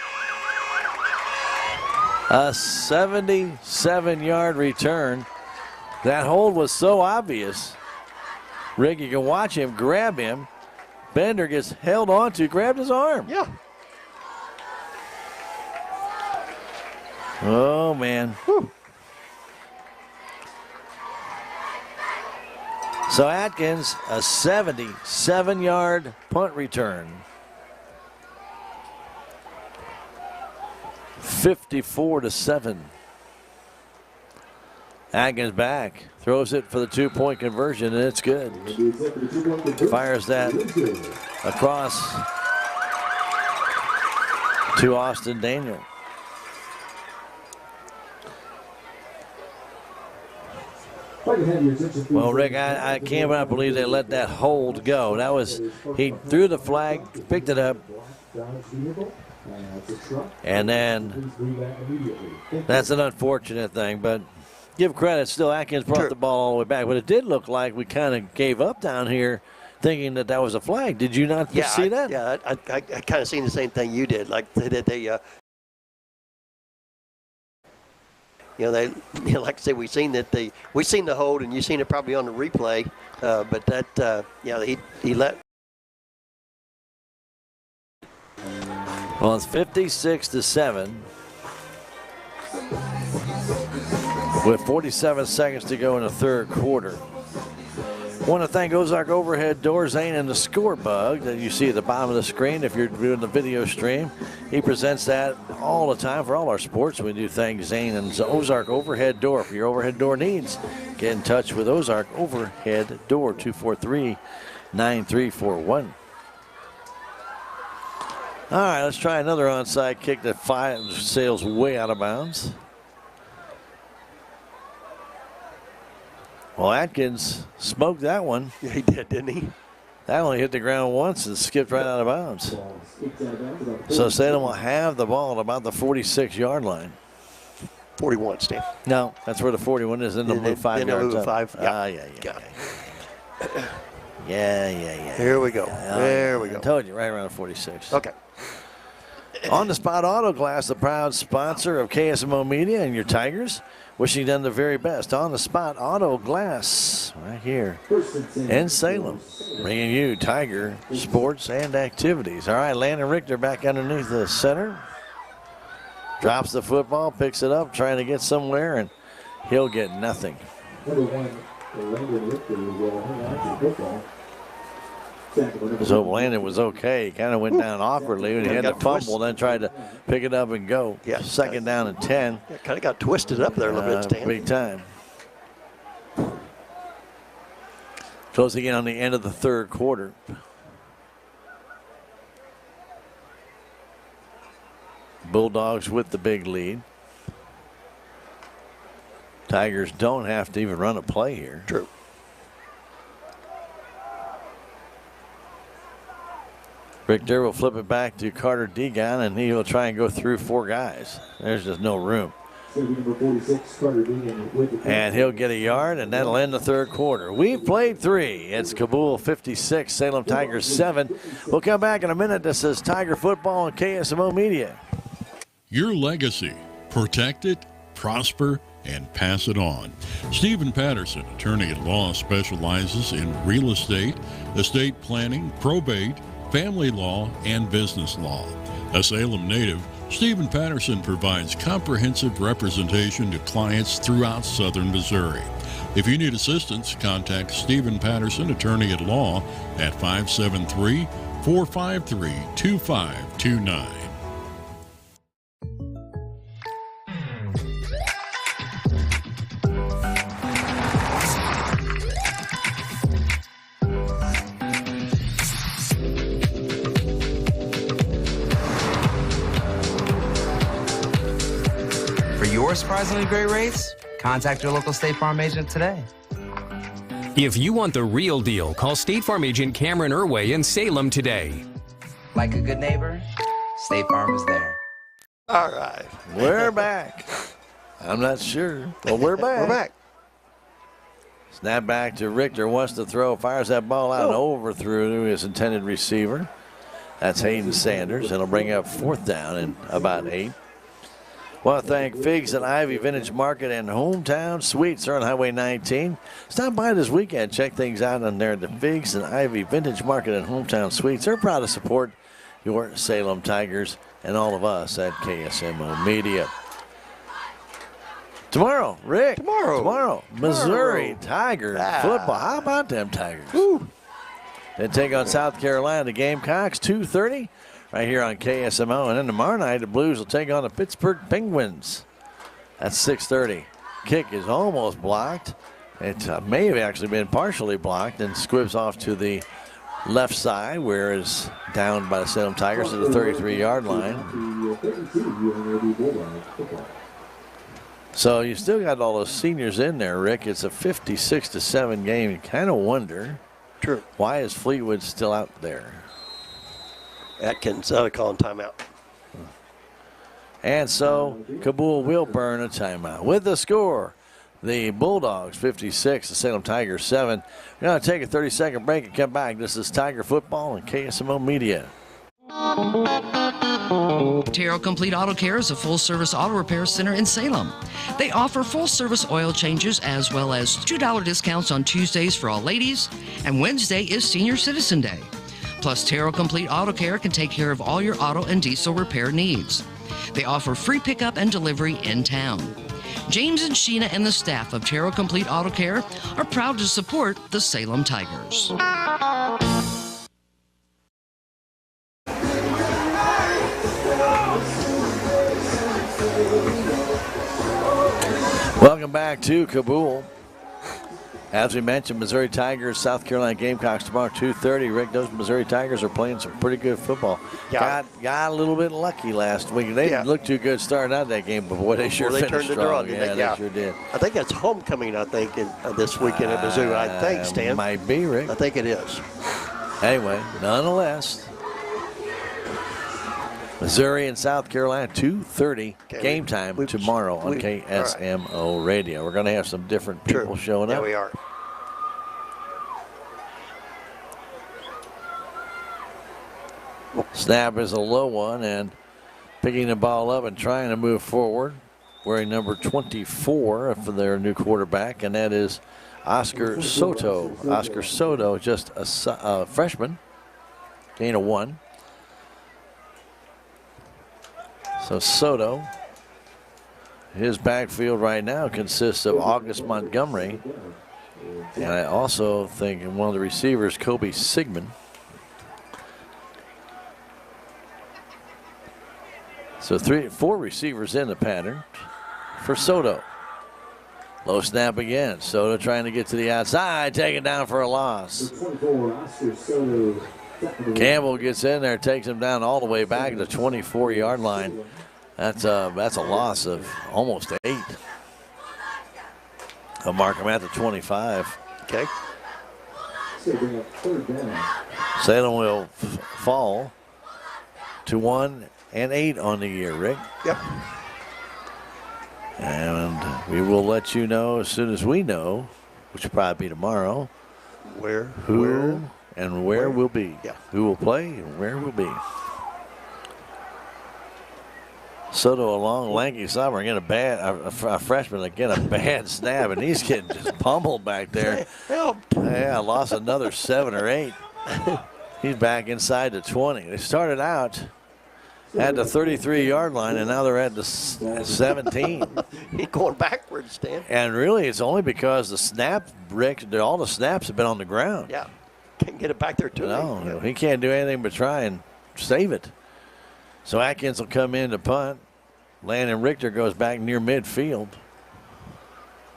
A 77-yard return. That hold was so obvious. Rick, you can watch him grab him. Bender gets held onto, grabbed his arm. Yeah. Oh, man. Whew. So Atkins, a 77-yard punt return. 54-7. Atkins back, throws it for the 2-point conversion, and it's good. Fires that across to Austin Daniel. Well, Rick, I cannot believe they let that hold go. That was, he threw the flag, picked it up, and then that's an unfortunate thing, but give credit, still Atkins brought the ball all the way back. But it did look like we kind of gave up down here thinking that was a flag. Did you not see that? Yeah, I kind of seen the same thing you did. Like they like I say, we seen the hold, and you seen it probably on the replay. But that, he let. Well, it's 56-7 with 47 seconds to go in the third quarter. Want to thank Ozark Overhead Door, Zane, and the Score Bug that you see at the bottom of the screen if you're doing the video stream. He presents that all the time for all our sports. We do thank Zane and Ozark Overhead Door for your overhead door needs. Get in touch with Ozark Overhead Door, 243-9341. All right, let's try another onside kick that sails way out of bounds. Well, Atkins smoked that one. Yeah, he did, didn't he? That only hit the ground once and skipped right out of bounds. So Salem will have the ball at about the 46-yard line. 41, Stan. No, that's where the 41 is. Then they'll move 5 yards up. 5. Yeah. Yeah. Here we go. There we go. I told you, right around 46. Okay. On the Spot Auto Glass, the proud sponsor of KSMO Media and your Tigers. Wishing them the very best. On the Spot Auto Glass, right here in Salem. Bringing you Tiger sports and activities. All right, Landon Richter back underneath the center. Drops the football, picks it up, trying to get somewhere, and he'll get nothing. So Landon was okay. He kind of went down awkwardly when he had to fumble, then tried to pick it up and go. Yeah. Second down and 10. Kind of got twisted up there a little bit, Stan. Big time. Closing in on the end of the third quarter. Bulldogs with the big lead. Tigers don't have to even run a play here. True. Richter will flip it back to Carter Degon, and he will try and go through 4 guys. There's just no room. And he'll get a yard, and that'll end the third quarter. We've played 3. It's Cabool 56, Salem Tigers 7. We'll come back in a minute. This is Tiger Football and KSMO Media. Your legacy. Protect it, prosper, and pass it on. Stephen Patterson, attorney at law, specializes in real estate, estate planning, probate, family law, and business law. A Salem native, Stephen Patterson provides comprehensive representation to clients throughout southern Missouri. If you need assistance, contact Stephen Patterson, attorney at law, at 573-453-2529. Surprisingly great rates? Contact your local State Farm agent today. If you want the real deal, call State Farm agent Cameron Irway in Salem today. Like a good neighbor, State Farm is there. All right. We're back. I'm not sure. Well, we're back. We're back. Snap back to Richter. Wants to throw. Fires that ball out and overthrew to his intended receiver. That's Hayden Sanders. It'll bring up 4th down and about 8. Want to thank Figs and Ivy Vintage Market and Hometown Suites. They're on Highway 19. Stop by this weekend. Check things out on there at the Figs and Ivy Vintage Market and Hometown Suites. They're proud to support your Salem Tigers and all of us at KSMO Media. Tomorrow, Rick. Tomorrow. Missouri Tigers football. How about them Tigers? Woo. They take on South Carolina, the Gamecocks, 2:30. Right here on KSMO. And then tomorrow night, the Blues will take on the Pittsburgh Penguins. That's 6:30. Kick is almost blocked. It may have actually been partially blocked and squibs off to the left side, where it's down by the Salem Tigers to the 33-yard line. So you still got all those seniors in there, Rick. It's a 56-7 game. You kind of wonder, why is Fleetwood still out there? Atkins calling timeout. And so Cabool will burn a timeout. With the score, the Bulldogs 56, the Salem Tigers 7. We're going to take a 30-second break and come back. This is Tiger Football and KSMO Media. Terrell Complete Auto Care is a full-service auto repair center in Salem. They offer full-service oil changes as well as $2 discounts on Tuesdays for all ladies, and Wednesday is Senior Citizen Day. Plus, Terrell Complete Auto Care can take care of all your auto and diesel repair needs. They offer free pickup and delivery in town. James and Sheena and the staff of Terrell Complete Auto Care are proud to support the Salem Tigers. Welcome back to Cabool. As we mentioned, Missouri Tigers, South Carolina Gamecocks tomorrow, 2:30. Rick, those Missouri Tigers are playing some pretty good football. Yeah. Got a little bit lucky last week. They didn't look too good starting out that game, but boy, they sure finished turned strong. it around. They sure did. I think that's homecoming, this weekend at Mizzou, I think, Stan. Might be, Rick. I think it is. Anyway, nonetheless, Missouri and South Carolina, 2:30 game time tomorrow on KSMO Radio. We're going to have some different people showing up. Yeah, we are. Snap is a low one, and picking the ball up and trying to move forward, wearing number 24 for their new quarterback, and that is Oscar Soto. Oscar Soto, just a freshman, gain of 1. So Soto, his backfield right now consists of August Montgomery, and I also think one of the receivers, Kobe Sigmund. So 4 receivers in the pattern for Soto. Low snap again. Soto trying to get to the outside, taken down for a loss. Campbell gets in there, takes him down all the way back to the 24-yard line. That's a loss of almost 8. They'll mark him at the 25. Okay. So bring up third down. Salem will fall to 1-8 on the year, Rick. Yep. And we will let you know as soon as we know, which will probably be tomorrow, who and where will be. Yeah. Who will play and where will be. Soto, a long, lanky summer, again a freshman, again a bad snap, and he's getting just pummeled back there. Help! Yeah, lost another 7 or 8. He's back inside the 20. They started out at the 33-yard line, and now they're at the 17. He's going backwards, Stan. And really, it's only because the snap, Rick, all the snaps have been on the ground. Yeah, can't get it back there to him. No, he can't do anything but try and save it. So Atkins will come in to punt. Landon Richter goes back near midfield.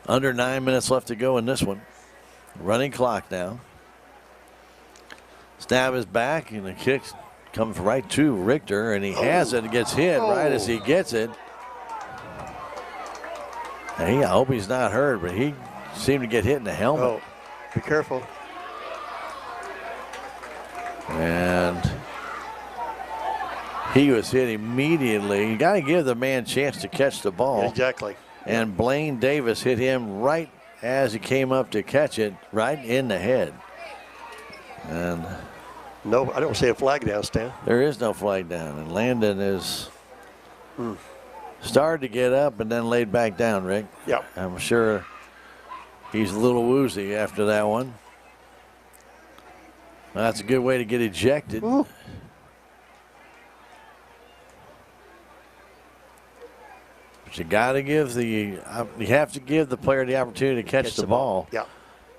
Under 9 minutes left to go in this one. Running clock now. Snap is back, and the kick comes right to Richter, and he has it and gets hit right as he gets it. And I hope he's not hurt, but he seemed to get hit in the helmet. Oh, be careful. And he was hit immediately. You got to give the man a chance to catch the ball. Exactly. And Blaine Davis hit him right as he came up to catch it, right in the head. And no, I don't see a flag down, Stan. there is no flag down. And Landon is started to get up and then laid back down, Rick. Yep. I'm sure he's a little woozy after that one. That's a good way to get ejected. Ooh. But you got to give you have to give the player the opportunity to catch the ball. Yeah.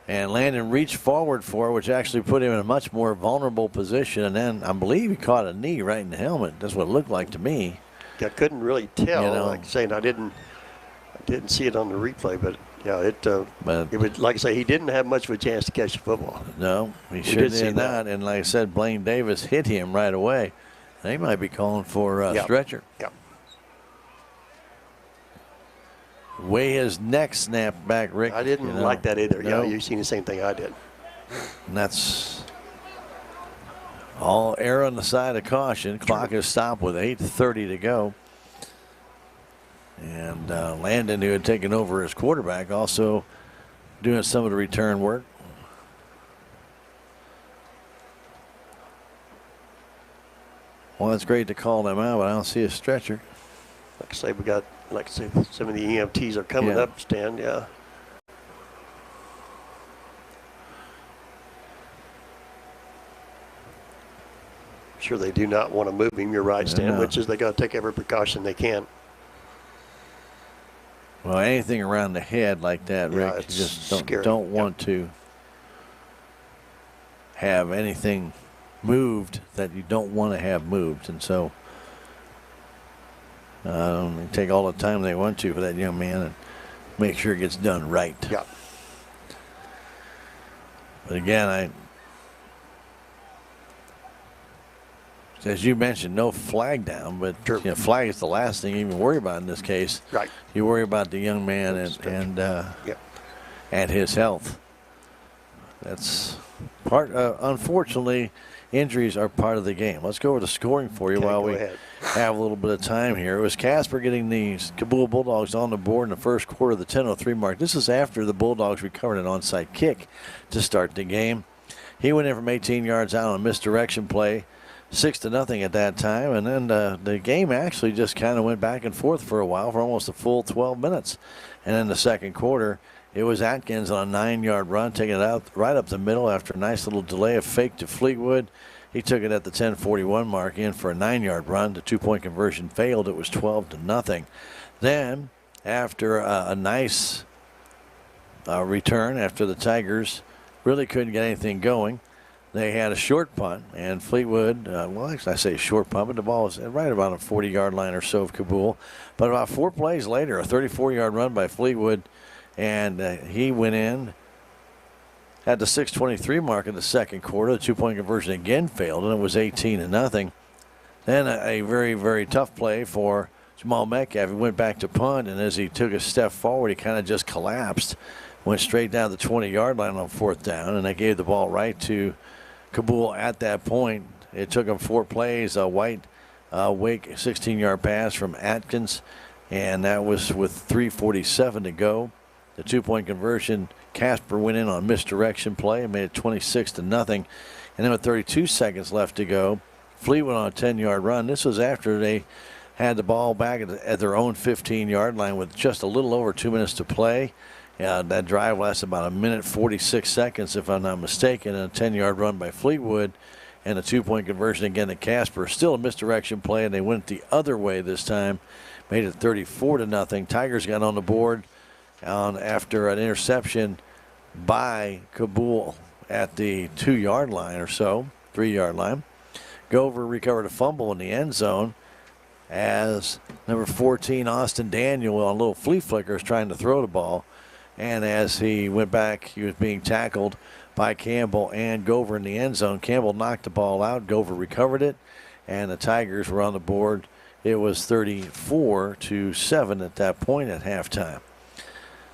And Landon reached forward for it, which actually put him in a much more vulnerable position. And then I believe he caught a knee right in the helmet. That's what it looked like to me. I couldn't really tell. You know. Like saying, I didn't see it on the replay, but yeah, it was like I say, he didn't have much of a chance to catch the football. No, he sure did not. And like I said, Blaine Davis hit him right away. They might be calling for a stretcher. Yeah. Way his neck snapped back, Rick. I didn't like that either. No. Yeah, you've seen the same thing I did. And that's all err on the side of caution. Clock is stopped with 8:30 to go. And Landon, who had taken over as quarterback, also doing some of the return work. Well, it's great to call them out, but I don't see a stretcher. Like I say, some of the EMTs are coming up, Stan. Yeah. I'm sure they do not want to move him. You're right, Stan. No. Which is they got to take every precaution they can. Well, anything around the head like that, Rick, you just don't want to have anything moved that you don't want to have moved. And so they take all the time they want to for that young man and make sure it gets done right. Yeah. But again, as you mentioned, no flag down, but flag is the last thing you even worry about in this case. Right. You worry about the young man and his health. That's part. Unfortunately, injuries are part of the game. Let's go over the scoring for you while we have a little bit of time here. It was Casper getting the Cabool Bulldogs on the board in the first quarter of the 10:03 mark. This is after the Bulldogs recovered an onside kick to start the game. He went in from 18 yards out on a misdirection play. 6-0 at that time, and then the game actually just kind of went back and forth for a while for almost a full 12 minutes. And in the second quarter, it was Atkins on a 9-yard run, taking it out right up the middle after a nice little delay, a fake to Fleetwood. He took it at the 10:41 mark in for a 9-yard run. The 2-point conversion failed. It was 12-0. Then, after a nice return, after the Tigers really couldn't get anything going, they had a short punt, and Fleetwood, I say short punt, but the ball was right about a 40-yard line or so of Cabool. But about 4 plays later, a 34-yard run by Fleetwood, and he went in at the 6:23 mark in the second quarter. The 2-point conversion again failed, and it was 18-0. Then a very, very tough play for Jamal Metcalf. He went back to punt, and as he took a step forward, he kind of just collapsed. went straight down the 20-yard line on 4th down, and they gave the ball right to Cabool at that point. It took them 4 plays. Wake 16-yard pass from Atkins, and that was with 3:47 to go. The 2-point conversion, Casper went in on misdirection play and made it 26-0. And then with 32 seconds left to go, Fleetwood on a 10-yard run. This was after they had the ball back at their own 15-yard line with just a little over 2 minutes to play. That drive lasted about 1:46 seconds, if I'm not mistaken, and a 10-yard run by Fleetwood and a 2-point conversion again to Casper. Still a misdirection play, and they went the other way this time, made it 34-0. Tigers got on the board after an interception by Cabool at the 2-yard line or so, 3-yard line. Gover recovered a fumble in the end zone as number 14, Austin Daniel, on a little flea flicker, is trying to throw the ball. And as he went back, he was being tackled by Campbell and Gover in the end zone. Campbell knocked the ball out. Gover recovered it, and the Tigers were on the board. It was 34-7 at that point at halftime.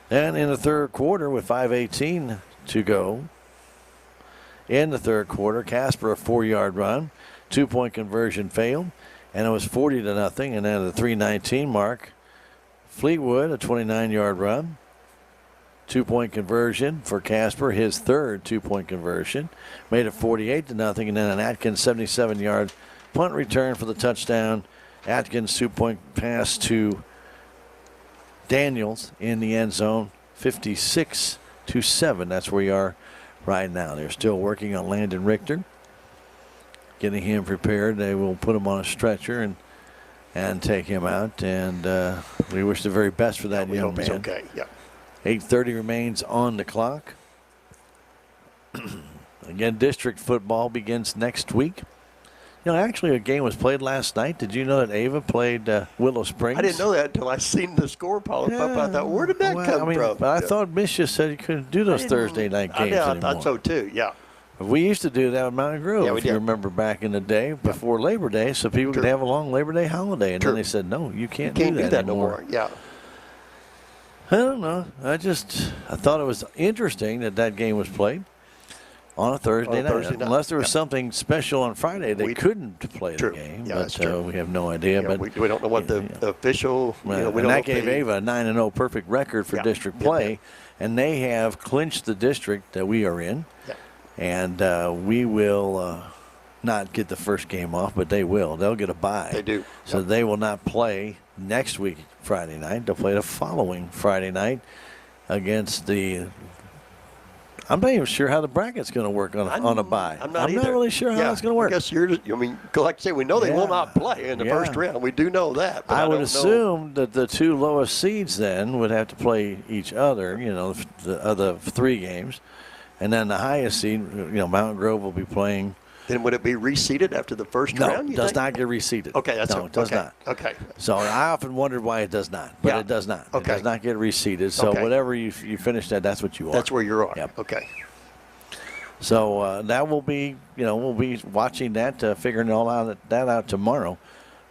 And in the third quarter, with 5:18 to go, in the third quarter, Casper a 4-yard run, 2-point conversion failed, and it was 40-0. And then at the 3:19 mark, Fleetwood a 29-yard run, 2-point conversion for Casper, his third 2-point conversion, made it 48-0. And then an Atkins 77-yard punt return for the touchdown. Atkins 2-point pass to Daniels in the end zone, 56-7. That's where we are right now. They're still working on Landon Richter, getting him prepared. They will put him on a stretcher and take him out. And we wish the very best for that young man. Okay. Yeah. 8:30 remains on the clock. Again, district football begins next week. Actually, a game was played last night. Did you know that Ava played Willow Springs? I didn't know that until I seen the score pop up. I thought, where did that come from? But I thought Misha said you couldn't do those Thursday night games anymore. I thought so too, yeah. We used to do that with Mountain Grove, if you remember back in the day, before Labor Day, so people could have a long Labor Day holiday. And then they said, no, you can't do that anymore. No more. Yeah. I don't know. I thought it was interesting that game was played on a Thursday night. Unless there was something special on Friday, they couldn't play the game. Yeah, but we have no idea. Yeah, but we don't know what the official. And that gave Ava a 9-0 perfect record for district play, and they have clinched the district that we are in. Yeah. And we will not get the first game off, but they will. They'll get a bye. They do. So they will not play next week Friday night. They'll play the following Friday night against the. I'm not even sure how the bracket's going to work on a bye. I'm not really sure how it's going to work. I guess like I say, we know they will not play in the first round. We do know that. But I would assume that the two lowest seeds then would have to play each other, the other 3 games. And then the highest seed, Mountain Grove will be playing. Then would it be reseeded after the first round? No, it does not get reseeded. Okay, it does not. Okay. So I often wondered why it does not, but it does not. Okay. It does not get reseeded. So whatever you finish that's what you are. That's where you're on. Yep. Okay. So that will be, we'll be watching that, figuring all that out tomorrow.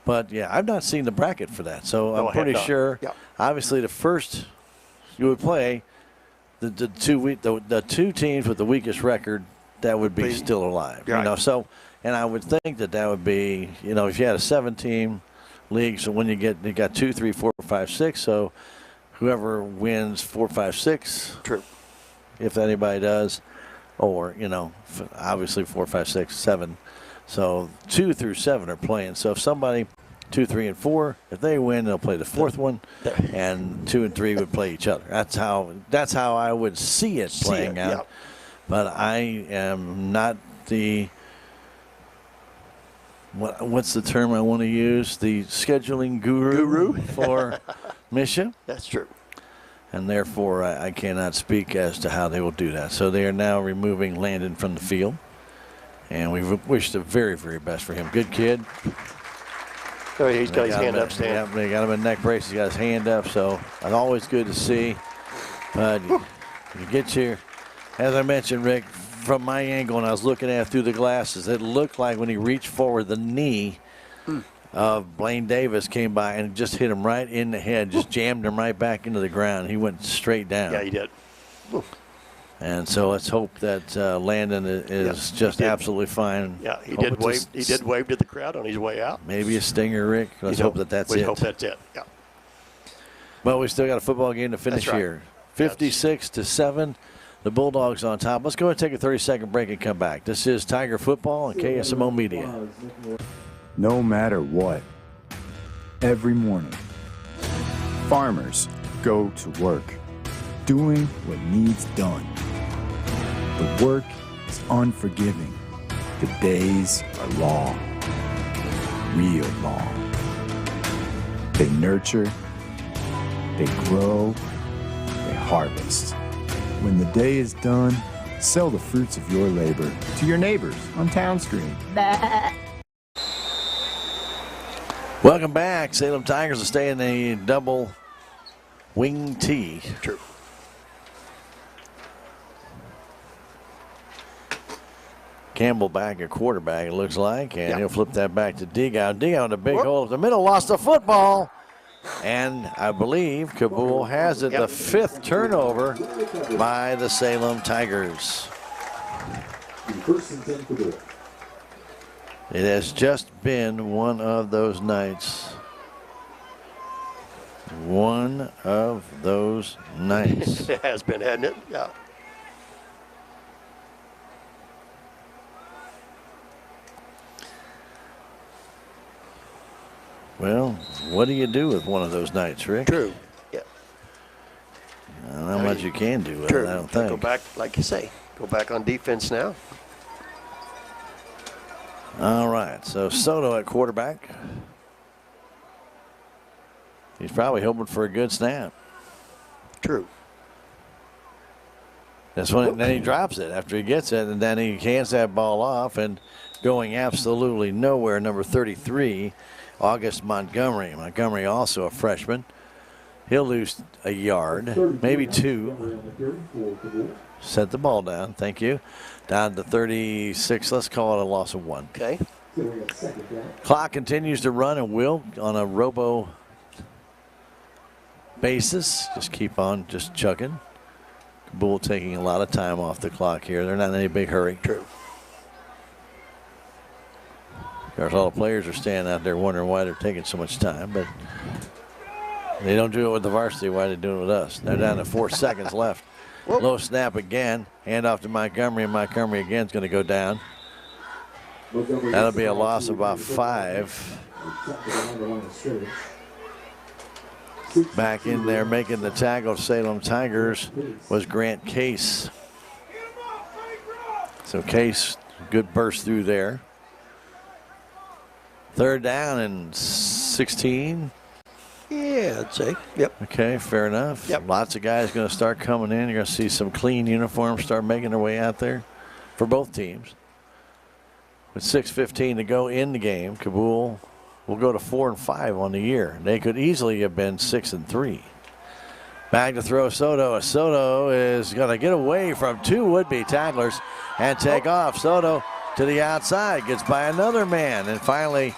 But yeah, I've not seen the bracket for that, so I'm pretty sure. Yeah. Obviously, the first you would play the 2 teams with the weakest record. That would be still alive, right. So, and I would think that would be, if you had a 7-team league, so when you got 2, 3, 4, 5, 6, so whoever wins 4, 5, 6, true, if anybody does, or obviously 4, 5, 6, 7, so 2 through 7 are playing. So if somebody 2, 3, and 4, if they win, they'll play the 4th one, and 2 and 3 would play each other. That's how I would see it playing out. Yeah. But I am not the what's the term I want to use? The scheduling guru for Misha. That's true. And therefore, I cannot speak as to how they will do that. So they are now removing Landon from the field. And we wish the very, very best for him. Good kid. Oh, he's got his hand up, Stan. Yeah, they got him in neck brace. He's got his hand up. So it's always good to see. But you get your... As I mentioned, Rick, from my angle, and I was looking at it through the glasses, it looked like when he reached forward, the knee of Blaine Davis came by and just hit him right in the head, just jammed him right back into the ground. He went straight down. Yeah, he did. And so let's hope that Landon is just absolutely fine. Yeah, he did wave to the crowd on his way out. Maybe a stinger, Rick. Let's hope that's it. We hope that's it. Yeah. Well, we still got a football game to finish here. 56-7. The Bulldogs on top. Let's go ahead and take a 30-second break and come back. This is Tiger Football and KSMO Media. No matter what, every morning, farmers go to work, doing what needs done. The work is unforgiving. The days are long, real long. They nurture, they grow, they harvest. When the day is done, sell the fruits of your labor to your neighbors on Town Street. Welcome back. Salem Tigers will stay in a double wing tee. True. Campbell back at quarterback, it looks like, and he'll flip that back to Degow. Degow in a big hole in the middle, lost the football. And I believe Cabool has it, the 5th turnover by the Salem Tigers. It has just been one of those nights. One of those nights. It has been, hasn't it? Yeah. Well, what do you do with one of those nights, Rick? True. Yeah. Not much you can do with it, I don't think. Go back, like you say, go back on defense now. All right, so Soto at quarterback. He's probably hoping for a good snap. True. That's when then he drops it after he gets it, and then he hands that ball off, and going absolutely nowhere, number 33, August Montgomery. Montgomery also a freshman. He'll lose a yard, maybe 2. Set the ball down, thank you. Down to 36, let's call it a loss of 1. Okay. Clock continues to run and will on a robo basis. Just keep on just chugging. Bull taking a lot of time off the clock here. They're not in any big hurry. True. Of course, all the players are standing out there wondering why they're taking so much time, but they don't do it with the varsity. Why are they doing it with us? They're down to 4 seconds left. Low snap again. Hand off to Montgomery, and Montgomery again is going to go down. That'll be a loss of about 5. Back in there making the tackle, Salem Tigers, was Grant Case. So Case, good burst through there. 3rd down and 16. Yeah, I'd say. Yep. Okay, fair enough. Yep. Lots of guys going to start coming in. You're going to see some clean uniforms start making their way out there for both teams. With 6:15 to go in the game, Cabool will go to 4-5 on the year. They could easily have been 6-3. Back to throw Soto. Soto is going to get away from 2 would-be tacklers and take off. Soto to the outside, gets by another man, and finally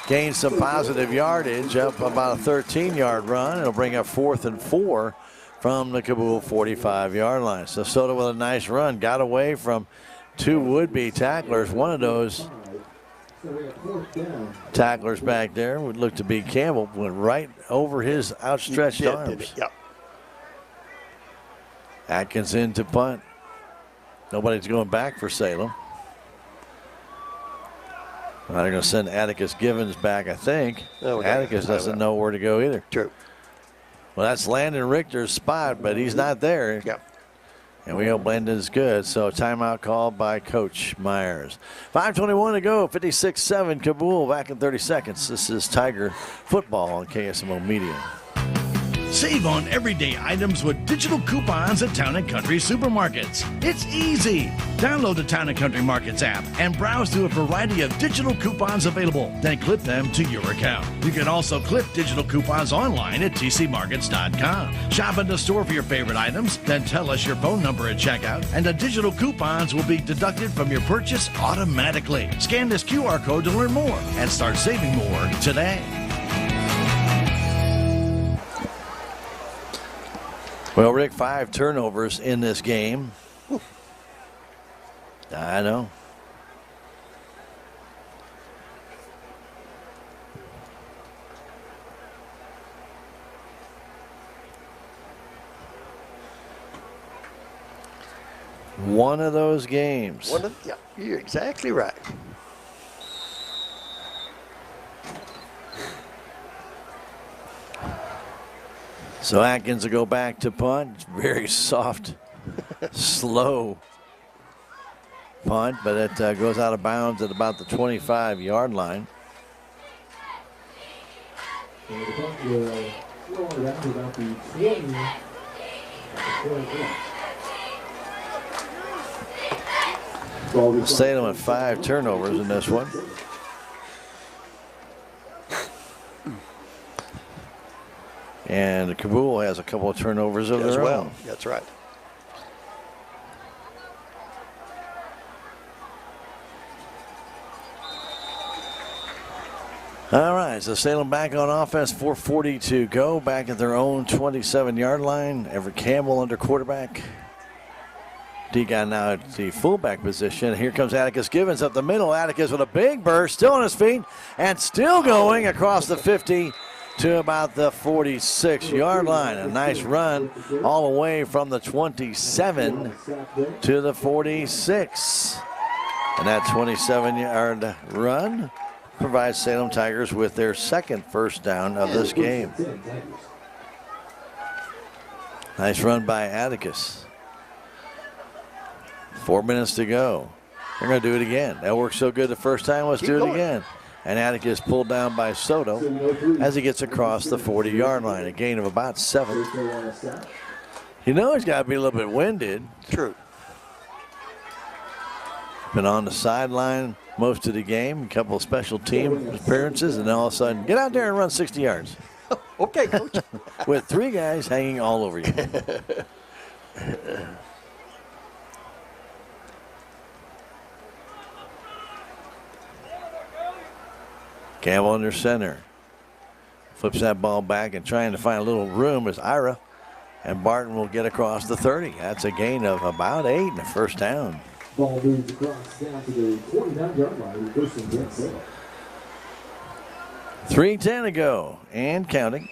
gains some positive yardage up about a 13-yard run. It'll bring up 4th and 4 from the Cabool 45-yard line. So Soto with a nice run, got away from 2 would-be tacklers. One of those tacklers back there would look to be Campbell, went right over his outstretched arms. Yep. Atkins in to punt. Nobody's going back for Salem. Well, they're going to send Atticus Givens back, I think. Atticus doesn't know where to go either. True. Well, that's Landon Richter's spot, but he's not there. Yep. And we hope Landon's good. So timeout called by Coach Myers. 5:21 to go. 56-7 Cabool back in 30 seconds. This is Tiger Football on KSMO Media. Save on everyday items with digital coupons at Town & Country Supermarkets. It's easy. Download the Town & Country Markets app and browse through a variety of digital coupons available. Then clip them to your account. You can also clip digital coupons online at tcmarkets.com. Shop in the store for your favorite items, then tell us your phone number at checkout, and the digital coupons will be deducted from your purchase automatically. Scan this QR code to learn more and start saving more today. Well, Rick, 5 turnovers in this game. Whew. I know. One of those games. Yeah, you're exactly right. So Atkins will go back to punt. Very soft, slow punt, but it goes out of bounds at about the 25-yard line. So the punt will roll around to about the 20. Salem at 5 turnovers in this one. And Cabool has a couple of turnovers of their own. That's right. All right, so Salem back on offense, 4:40 to go, back at their own 27-yard line. Everett Campbell under quarterback. D-guy now at the fullback position. Here comes Atticus Givens up the middle. Atticus with a big burst, still on his feet, and still going across the 50 to about the 46-yard line. A nice run all the way from the 27 to the 46. And that 27-yard run provides Salem Tigers with their second first down of this game. Nice run by Atticus. 4 minutes to go. They're going to do it again. That worked so good the first time. Let's do it again. And Atticus pulled down by Soto as he gets across the 40-yard line. A gain of about 7. You know he's got to be a little bit winded. True. Been on the sideline most of the game. A couple of special team appearances. And then all of a sudden, get out there and run 60 yards. Okay, Coach. With 3 guys hanging all over you. Campbell under center. Flips that ball back and trying to find a little room is Ira. And Barton will get across the 30. That's a gain of about 8 and a first down. Ball moves across down to the 29-yard line. First and 10 Salem. 3:10 to go and counting.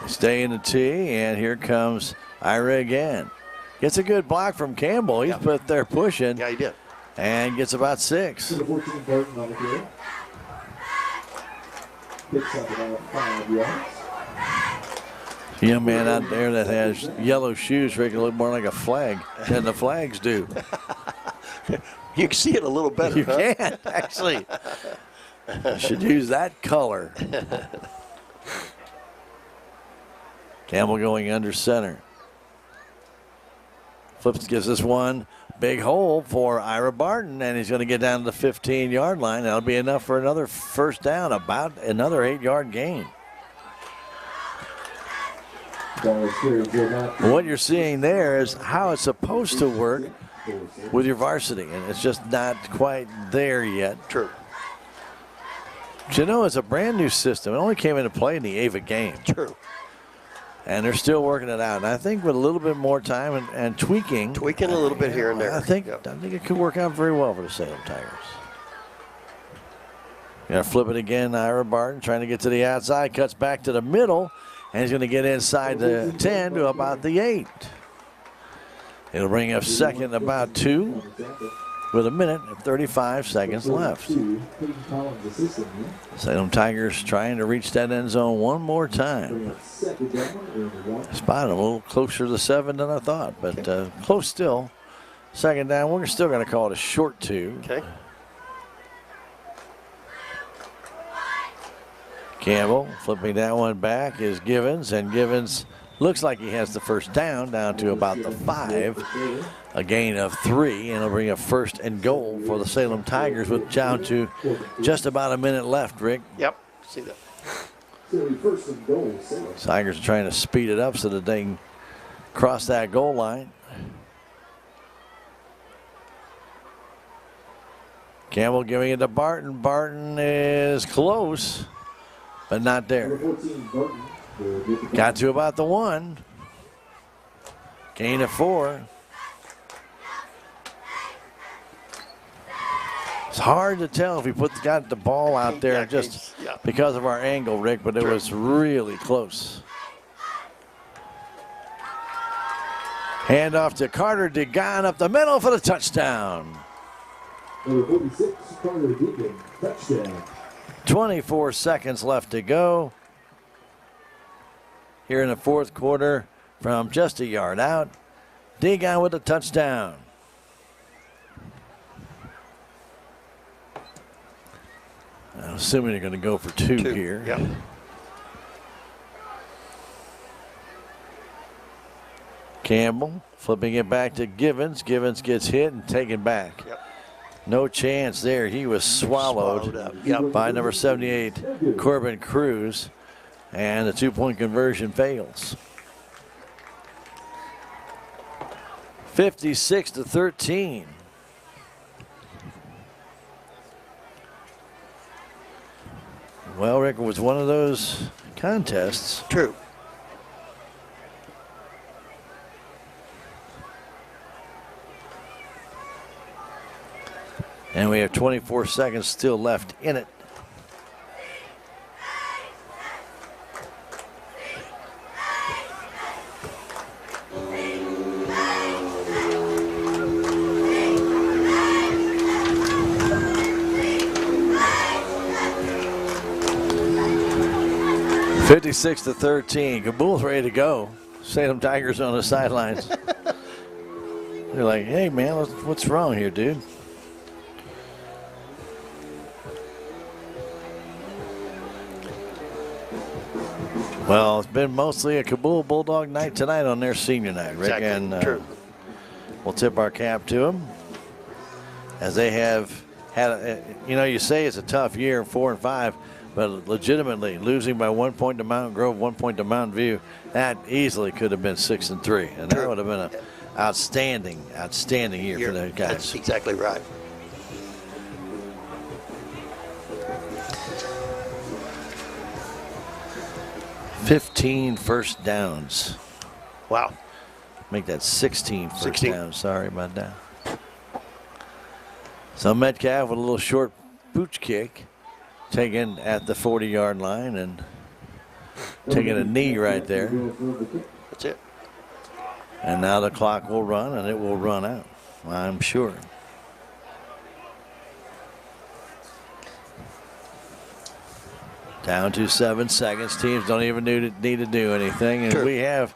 Stay in the tee, and here comes Ira again. Gets a good block from Campbell. He's put there pushing. Yeah, he did. And gets about 6. Picks up about 5 yards. Young man out there that has yellow shoes making it look more like a flag than the flags do. You can see it a little better. You can, actually. Should use that color. Campbell going under center. Flips, gives this one big hole for Ira Barton, and he's going to get down to the 15-yard line. That'll be enough for another first down, about another 8-yard gain. What you're seeing there is how it's supposed to work with your varsity, and it's just not quite there yet. True. But you know, it's a brand new system. It only came into play in the Ava game. True. And they're still working it out. And I think with a little bit more time and tweaking. Tweaking a little bit here and there. I think it could work out very well for the Salem Tigers. Gonna flip it again, Ira Barton trying to get to the outside, cuts back to the middle, and he's gonna get inside the 10 to about the 8. It'll bring up second about 2 with a minute and 35 seconds left. Salem Tigers trying to reach that end zone one more time. Spotted a little closer to the 7 than I thought, but close still. Second down, we're still going to call it a short 2. Okay. Campbell flipping that one back is Givens, and Givens looks like he has the first down to about the 5. A gain of 3, and it'll bring a first and goal for the Salem Tigers with down to just about a minute left, Rick. Yep, see that. Tigers are trying to speed it up so that they can cross that goal line. Campbell giving it to Barton. Barton is close, but not there. Got to about the 1. Gain of 4. It's hard to tell if we got the ball out there just because of our angle, Rick, but it was really close. Hand off to Carter Degan up the middle for the touchdown. Number 46, Carter Degan, touchdown. 24 seconds left to go here in the fourth quarter from just a yard out. Degan with a touchdown. I'm assuming they're going to go for two here. Yep. Campbell flipping it back to Givens. Givens gets hit and taken back. Yep. No chance there. He was swallowed up. by number 78, Corbin Cruz. And the 2-point conversion fails. 56-13. Well, Rick, it was one of those contests. True. And we have 24 seconds still left in it. (56-13). Cabool's ready to go. Salem Tigers on the sidelines. They're like, hey, man, what's wrong here, dude? Well, it's been mostly a Cabool Bulldog night tonight on their senior night, Rick. Exactly. And True. We'll tip our cap to them as they have had, you say it's a tough year, 4 and 5, but legitimately losing by 1 point to Mountain Grove, 1 point to Mountain View, that easily could have been 6 and 3. And that would have been an outstanding year for those guys. That's exactly right. First downs. Wow. Make that 16 first downs. Sorry about that. So Metcalf with a little short pooch kick, taken at the 40-yard line and taking a knee right there. That's it. And now the clock will run, and it will run out, I'm sure. Down to 7 seconds. Teams don't even need to do anything. And we have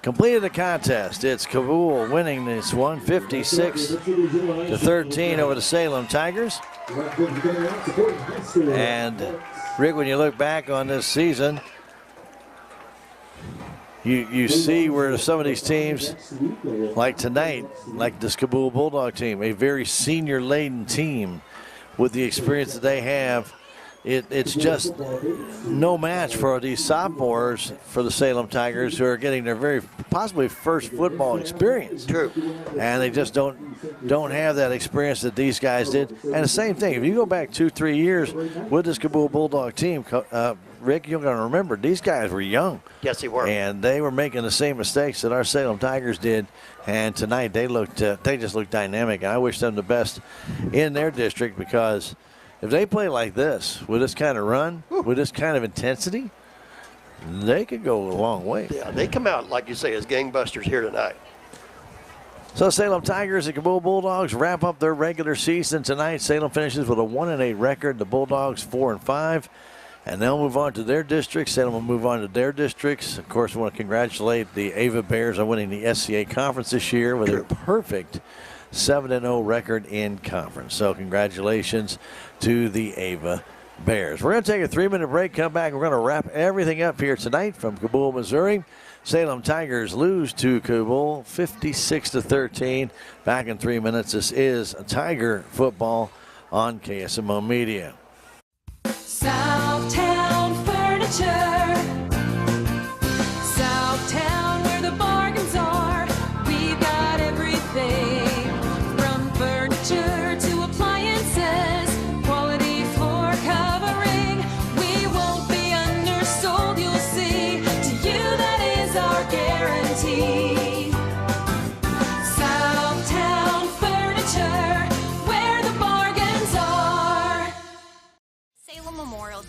completed the contest. It's Cabool winning this one, 56-13 over the Salem Tigers. And Rick, when you look back on this season, you see where some of these teams, like tonight, like this Cabool Bulldog team, a very senior-laden team with the experience that they have. It's just no match for these sophomores for the Salem Tigers, who are getting their very possibly first football experience. True. And they just don't have that experience that these guys did. And the same thing, if you go back 2-3 years with this Cabool Bulldog team, Rick, you're going to remember these guys were young. Yes, they were. And they were making the same mistakes that our Salem Tigers did. And tonight they just looked dynamic. And I wish them the best in their district, because if they play like this, with this kind of run, with this kind of intensity, they could go a long way. Yeah, they come out, like you say, as gangbusters here tonight. So Salem Tigers and Cabool Bulldogs wrap up their regular season tonight. Salem finishes with a 1-8 record. The Bulldogs 4 and 5. And they'll move on to their districts. Salem will move on to their districts. Of course, we want to congratulate the Ava Bears on winning the SCA Conference this year with a perfect 7-0 record in conference. So congratulations to the Ava Bears. We're going to take a 3-minute break, come back. We're going to wrap everything up here tonight from Cabool, Missouri. Salem Tigers lose to Cabool 56-13. Back in 3 minutes. This is Tiger Football on KSMO Media. Southtown Furniture. Southtown, where the bargains are. We've got everything from furniture to appliances.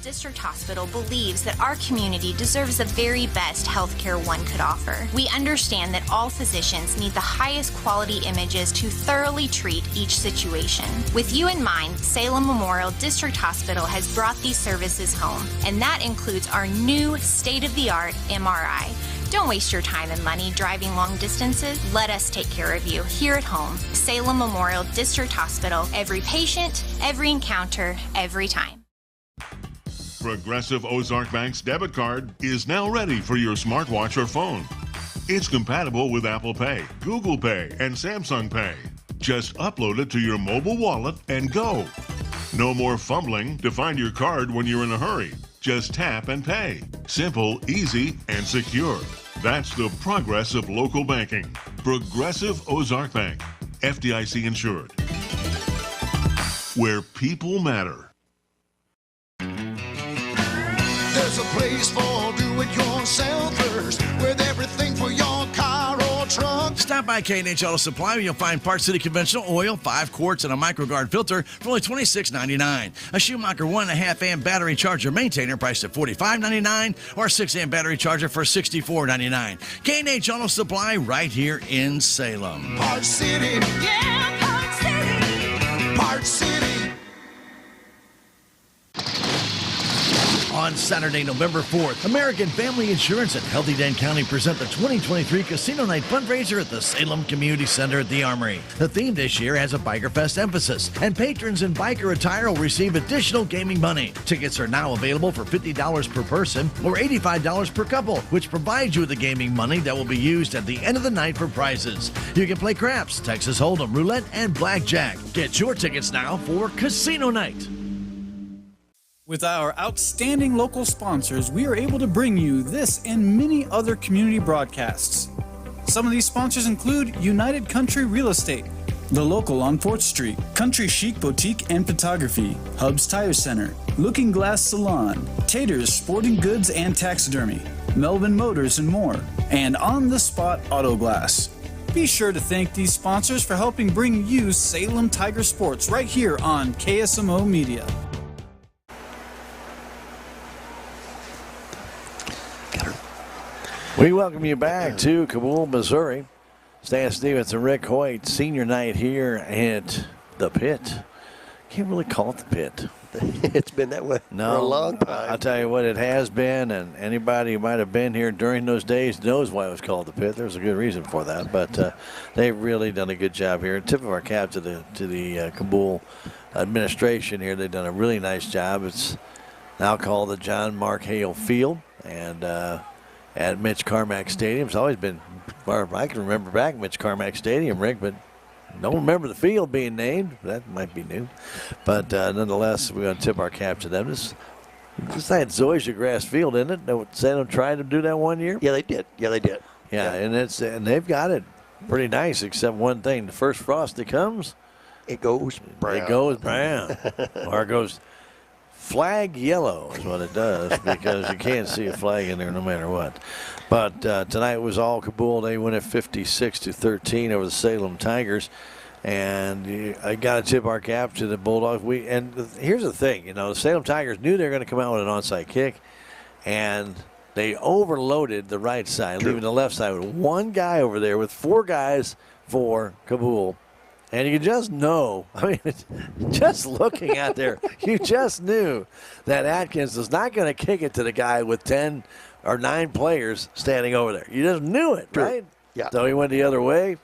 District Hospital believes that our community deserves the very best health care one could offer. We understand that all physicians need the highest quality images to thoroughly treat each situation. With you in mind, Salem Memorial District Hospital has brought these services home, and that includes our new state-of-the-art MRI. Don't waste your time and money driving long distances. Let us take care of you here at home. Salem Memorial District Hospital. Every patient, every encounter, every time. Progressive Ozark Bank's debit card is now ready for your smartwatch or phone. It's compatible with Apple Pay, Google Pay, and Samsung Pay. Just upload it to your mobile wallet and go. No more fumbling to find your card when you're in a hurry. Just tap and pay. Simple, easy, and secure. That's the progress of local banking. Progressive Ozark Bank. FDIC insured. Where people matter. There's a place for do-it-yourselfers with everything for your car or truck. Stop by K&H Auto Supply where you'll find Park City conventional oil, 5 quarts, and a microguard filter for only $26.99. A Schumacher 1.5 amp battery charger maintainer priced at $45.99 or a 6 amp battery charger for $64.99. K&H Auto Supply right here in Salem. Park City. Yeah, Park City. Park City. On Saturday, November 4th, American Family Insurance and Healthy Dane County present the 2023 Casino Night Fundraiser at the Salem Community Center at the Armory. The theme this year has a Biker Fest emphasis, and patrons in biker attire will receive additional gaming money. Tickets are now available for $50 per person or $85 per couple, which provides you with the gaming money that will be used at the end of the night for prizes. You can play craps, Texas Hold'em, roulette, and blackjack. Get your tickets now for Casino Night. With our outstanding local sponsors, we are able to bring you this and many other community broadcasts. Some of these sponsors include United Country Real Estate, The Local on 4th Street, Country Chic Boutique and Photography, Hub's Tire Center, Looking Glass Salon, Tater's Sporting Goods and Taxidermy, Melvin Motors and more, and On the Spot Auto Glass. Be sure to thank these sponsors for helping bring you Salem Tiger Sports right here on KSMO Media. We welcome you back to Cabool, Missouri. Stan Stevens and Rick Hoyt, senior night here at the Pit. Can't really call it the Pit. It's been that way for a long time. I'll tell you what, it has been, and anybody who might have been here during those days knows why it was called the Pit. There's a good reason for that, but they've really done a good job here. Tip of our cap to the Cabool administration here. They've done a really nice job. It's now called the John Mark Hale Field, and at Mitch Carmack Stadium. It's always been, far I can remember back, Mitch Carmack Stadium, Rick, but don't remember the field being named. That might be new. But nonetheless, we're going to tip our cap to them. This had Zoysia grass field, isn't it? Salem tried to do that one year? Yeah, they did. Yeah, and they've got it pretty nice, except one thing. The first frost that comes, it goes brown. Or it goes flag yellow is what it does, because you can't see a flag in there no matter what. But tonight was all Cabool. They win at 56-13 over the Salem Tigers. And I got to tip our cap to the Bulldogs. And here's the thing, the Salem Tigers knew they were going to come out with an onside kick, and they overloaded the right side, leaving the left side with one guy over there with 4 guys for Cabool. And you just know, just looking out there, you just knew that Atkins was not going to kick it to the guy with 10 or 9 players standing over there. You just knew it, right? Yeah. So he went the other way.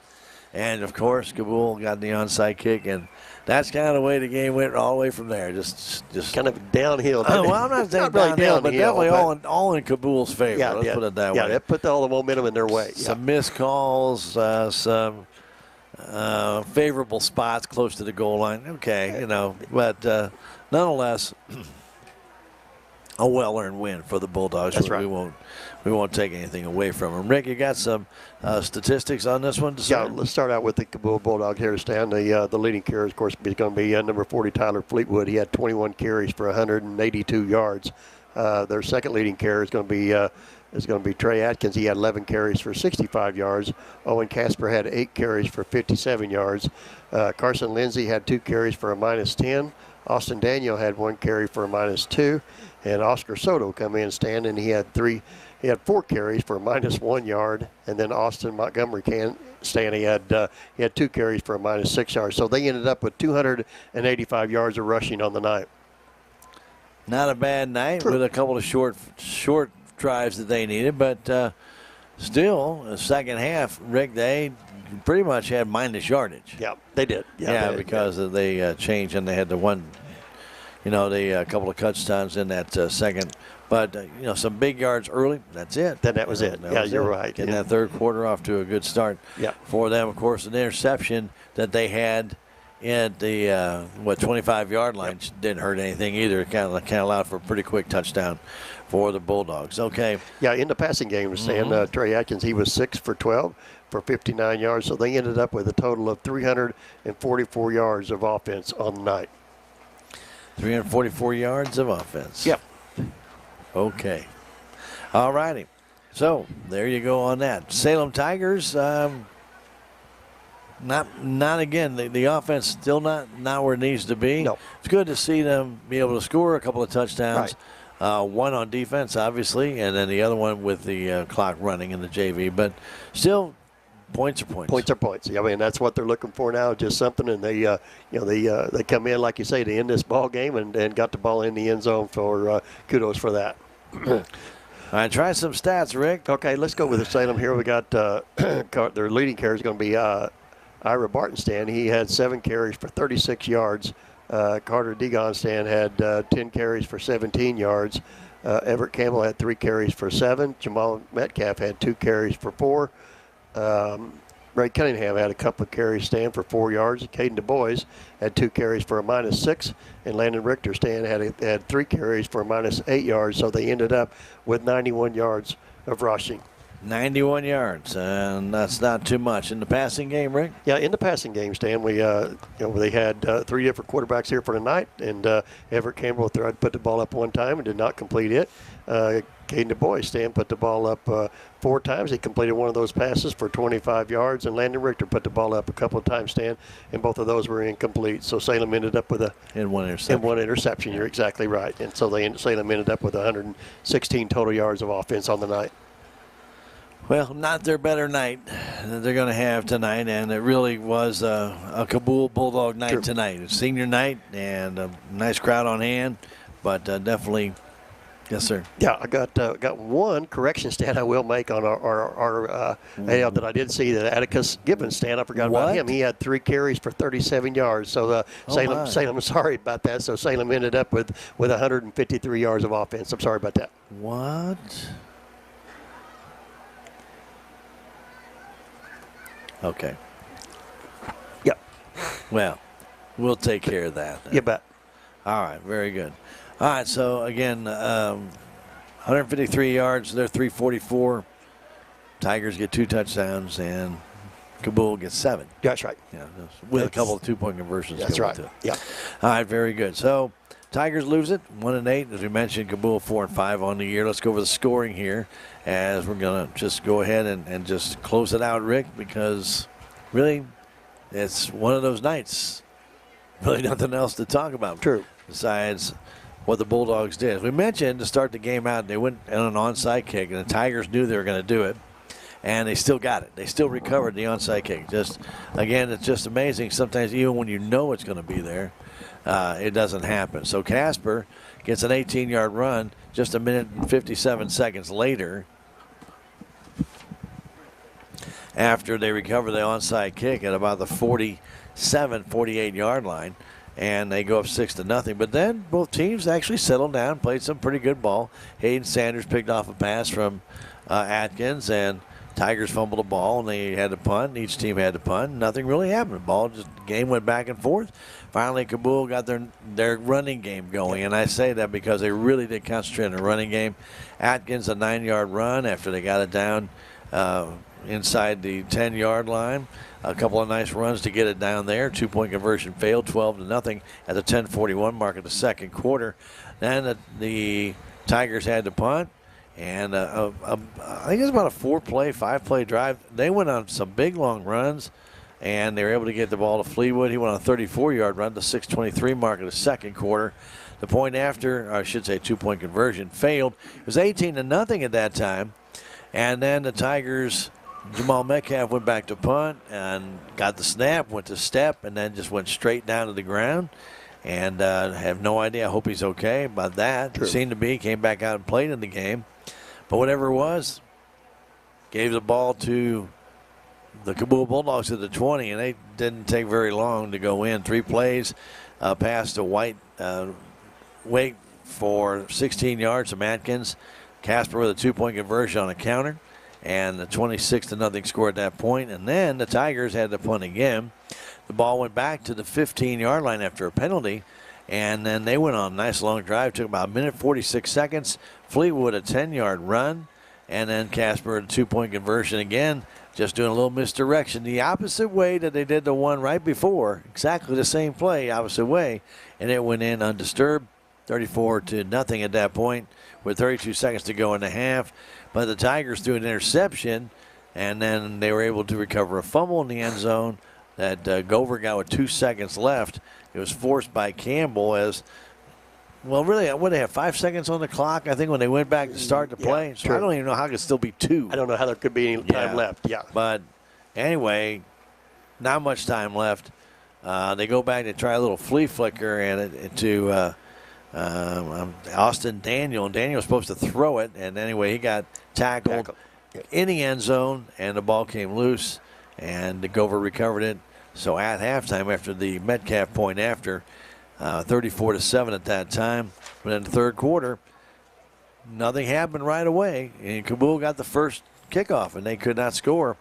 And, of course, Cabool got the onside kick. And that's kind of the way the game went all the way from there. Just kind of downhill. Well, I'm not saying downhill, but definitely all in Cabool's favor. Yeah, Let's put it that way. Yeah, that put all the momentum in their way. Some missed calls, some favorable spots close to the goal line. Okay, but nonetheless, a well-earned win for the Bulldogs. That's right. We won't take anything away from them. Rick, you got some statistics on this one? Yeah, let's start out with the Cabool Bulldogs here to stand. The leading carrier, of course, is going to be number 40, Tyler Fleetwood. He had 21 carries for 182 yards. Their second leading carrier is going to be Trey Atkins. He had 11 carries for 65 yards. Owen Casper had 8 carries for 57 yards. Carson Lindsay had 2 carries for a -10. Austin Daniel had 1 carry for a -2. And Oscar Soto come in, Stan, and he had 4 carries for a -1 yard, and then Austin Montgomery he had 2 carries for a -6 yards. So they ended up with 285 yards of rushing on the night. Not a bad night with a couple of short drives that they needed, but still, the second half, Rick, they pretty much had mindless yardage. Yeah, they did. Because they changed and they had a couple of touchdowns in that second. But, some big yards early, that's it. Then that was it. You're right. Getting that third quarter off to a good start for them. Of course, an interception that they had at the 25-yard line didn't hurt anything either. It kind of allowed for a pretty quick touchdown for the Bulldogs. Okay. Yeah, in the passing game, Stan, Trey Atkins, he was 6 for 12 for 59 yards. So they ended up with a total of 344 yards of offense on the night. 344 yards of offense. Yep. Okay. All righty. So there you go on that. Salem Tigers, not again. The offense still not where it needs to be. No. It's good to see them be able to score a couple of touchdowns. Right. One on defense, obviously, and then the other one with the clock running in the JV. But still, points are points. Points are points. I mean, that's what they're looking for now, just something. And they come in, like you say, to end this ball game and got the ball in the end zone for kudos for that. All right, try some stats, Rick. Okay, let's go with the Salem here. We got their leading carry is going to be Ira Bartonstan. He had 7 carries for 36 yards. Carter Degonstan had 10 carries for 17 yards. Everett Campbell had 3 carries for 7. Jamal Metcalf had 2 carries for 4. Ray Cunningham had a couple of carries, Stan, for 4 yards. Caden Du Bois had 2 carries for a -6. And Landon Richter, Stan, had 3 carries for a -8 yards. So they ended up with 91 yards of rushing. 91 yards, and that's not too much. In the passing game, Rick? Yeah, in the passing game, Stan, we they had 3 different quarterbacks here for the night, and Everett Campbell put the ball up 1 time and did not complete it. Caden Du Bois, Stan, put the ball up 4 times. He completed one of those passes for 25 yards, and Landon Richter put the ball up a couple of times, Stan, and both of those were incomplete. So Salem ended up with one interception. You're exactly right. And so Salem ended up with 116 total yards of offense on the night. Well, not their better night that they're going to have tonight, and it really was a Cabool Bulldog night tonight. It's senior night, and a nice crowd on hand, but definitely, yes, sir. Yeah, I got one correction stat I will make on our layout that I did see, that Atticus Gibbons stand. I forgot about him. He had 3 carries for 37 yards. So Salem, sorry about that. So Salem ended up with 153 yards of offense. I'm sorry about that. What? Okay. Yep. Well, we'll take care of that. You bet. All right, very good. All right, so again, 153 yards, they're 344. Tigers get 2 touchdowns, and Cabool gets 7. That's right. Yeah, with a couple of 2-point conversions. That's right. Yeah. All right, very good. So Tigers lose it, 1-8. As we mentioned, Cabool 4-5 on the year. Let's go over the scoring here, as we're going to just go ahead and just close it out, Rick, because really it's one of those nights. Really nothing else to talk about. True. Besides what the Bulldogs did. As we mentioned to start the game out, they went on an onside kick, and the Tigers knew they were going to do it, and they still got it. They still recovered the onside kick. Just, again, it's just amazing. Sometimes even when you know it's going to be there, it doesn't happen. So Casper gets an 18-yard run just a minute and 57 seconds later after they recover the onside kick at about the 47, 48-yard line, and they go up 6-0. But then both teams actually settled down, played some pretty good ball. Hayden Sanders picked off a pass from Atkins, and Tigers fumbled the ball, and they had to punt. Each team had to punt. Nothing really happened. The game went back and forth. Finally, Cabool got their running game going, and I say that because they really did concentrate on the running game. Atkins, a 9-yard run after they got it down inside the 10-yard line. A couple of nice runs to get it down there. 2-point conversion failed, 12-0 at the 10:41 mark of the second quarter. Then the Tigers had to punt. And I think it was about a 5-play drive. They went on some big, long runs, and they were able to get the ball to Fleetwood. He went on a 34-yard run, the 6:23 mark of the second quarter. The point after, or I should say 2-point conversion, failed. It was 18-0 at that time. And then the Tigers, Jamal Metcalf went back to punt and got the snap, went to step, and then just went straight down to the ground. And have no idea. I hope he's okay about that. He seemed to be. Came back out and played in the game. But whatever it was, gave the ball to the Cabool Bulldogs at the 20, and they didn't take very long to go in. 3 plays, pass to Wake for 16 yards to Atkins. Casper with a 2-point conversion on a counter, and the 26-0 score at that point. And then the Tigers had to punt again. The ball went back to the 15-yard line after a penalty, and then they went on a nice long drive. Took about a minute 46 seconds. Fleetwood a 10-yard run, and then Casper a 2-point conversion again, just doing a little misdirection. The opposite way that they did the one right before, exactly the same play, opposite way, and it went in undisturbed, 34-0 at that point with 32 seconds to go in the half. But the Tigers threw an interception, and then they were able to recover a fumble in the end zone that Gover got with 2 seconds left. It was forced by Campbell as, well, really, what, they have 5 seconds on the clock, I think, when they went back to start the play. Yeah, so I don't even know how it could still be 2. I don't know how there could be any time left. Yeah. But anyway, not much time left. They go back to try a little flea flicker and to Austin Daniel. And Daniel was supposed to throw it. And anyway, he got tackled in the end zone, and the ball came loose. And the Gover recovered it. So at halftime, after the Metcalf point after, 34-7 at that time. But in the third quarter, nothing happened right away. And Cabool got the first kickoff, and they could not score.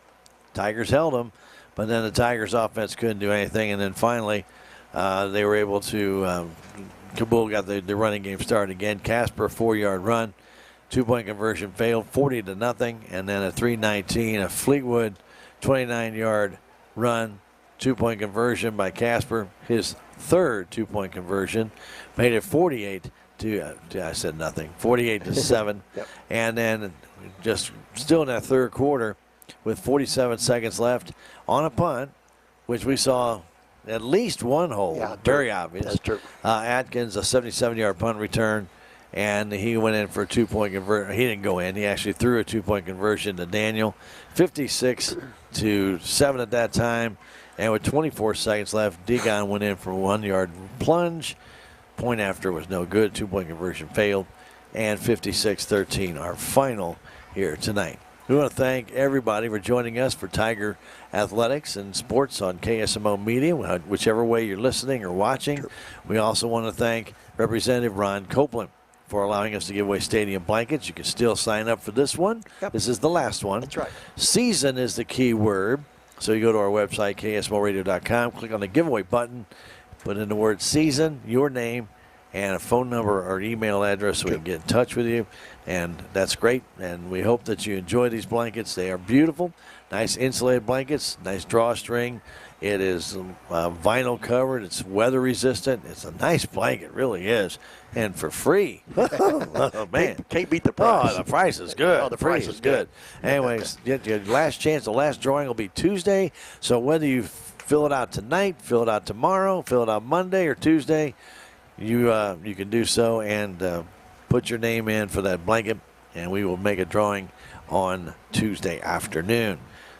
Tigers held them, but then the Tigers offense couldn't do anything. And then finally, they were able to, Cabool got the running game started again. Casper, 4-yard run. 2-point conversion failed, 40-0. And then a 3:19, a Fleetwood 29-yard run, 2-point conversion by Casper. His third 2-point conversion made it 48-7. Yep. And then just still in that third quarter with 47 seconds left on a punt, which we saw at least one hole. Yeah, very obvious. That's true. Atkins, a 77-yard punt return. And he went in for a 2-point conversion. He didn't go in. He actually threw a 2-point conversion to Daniel. 56-7 at that time. And with 24 seconds left, Degon went in for a 1-yard plunge. Point after was no good. 2-point conversion failed. And 56-13, our final here tonight. We want to thank everybody for joining us for Tiger Athletics and Sports on KSMO Media, whichever way you're listening or watching. Sure. We also want to thank Representative Ron Copeland for allowing us to give away stadium blankets. You can still sign up for this one. Yep. This is the last one. That's right. Season is the key word. So you go to our website, ksmoradio.com, click on the giveaway button, put in the word season, your name, and a phone number or email address so we can get in touch with you. And that's great. And we hope that you enjoy these blankets. They are beautiful. Nice insulated blankets, nice drawstring. It is vinyl covered. It's weather resistant. It's a nice blanket, really is. And for free. Oh, man. Can't beat the price. Oh, the price is good. Oh, the price is good. Anyways, your last chance, the last drawing will be Tuesday. So whether you fill it out tonight, fill it out tomorrow, fill it out Monday or Tuesday, you can do so and put your name in for that blanket, and we will make a drawing on Tuesday afternoon.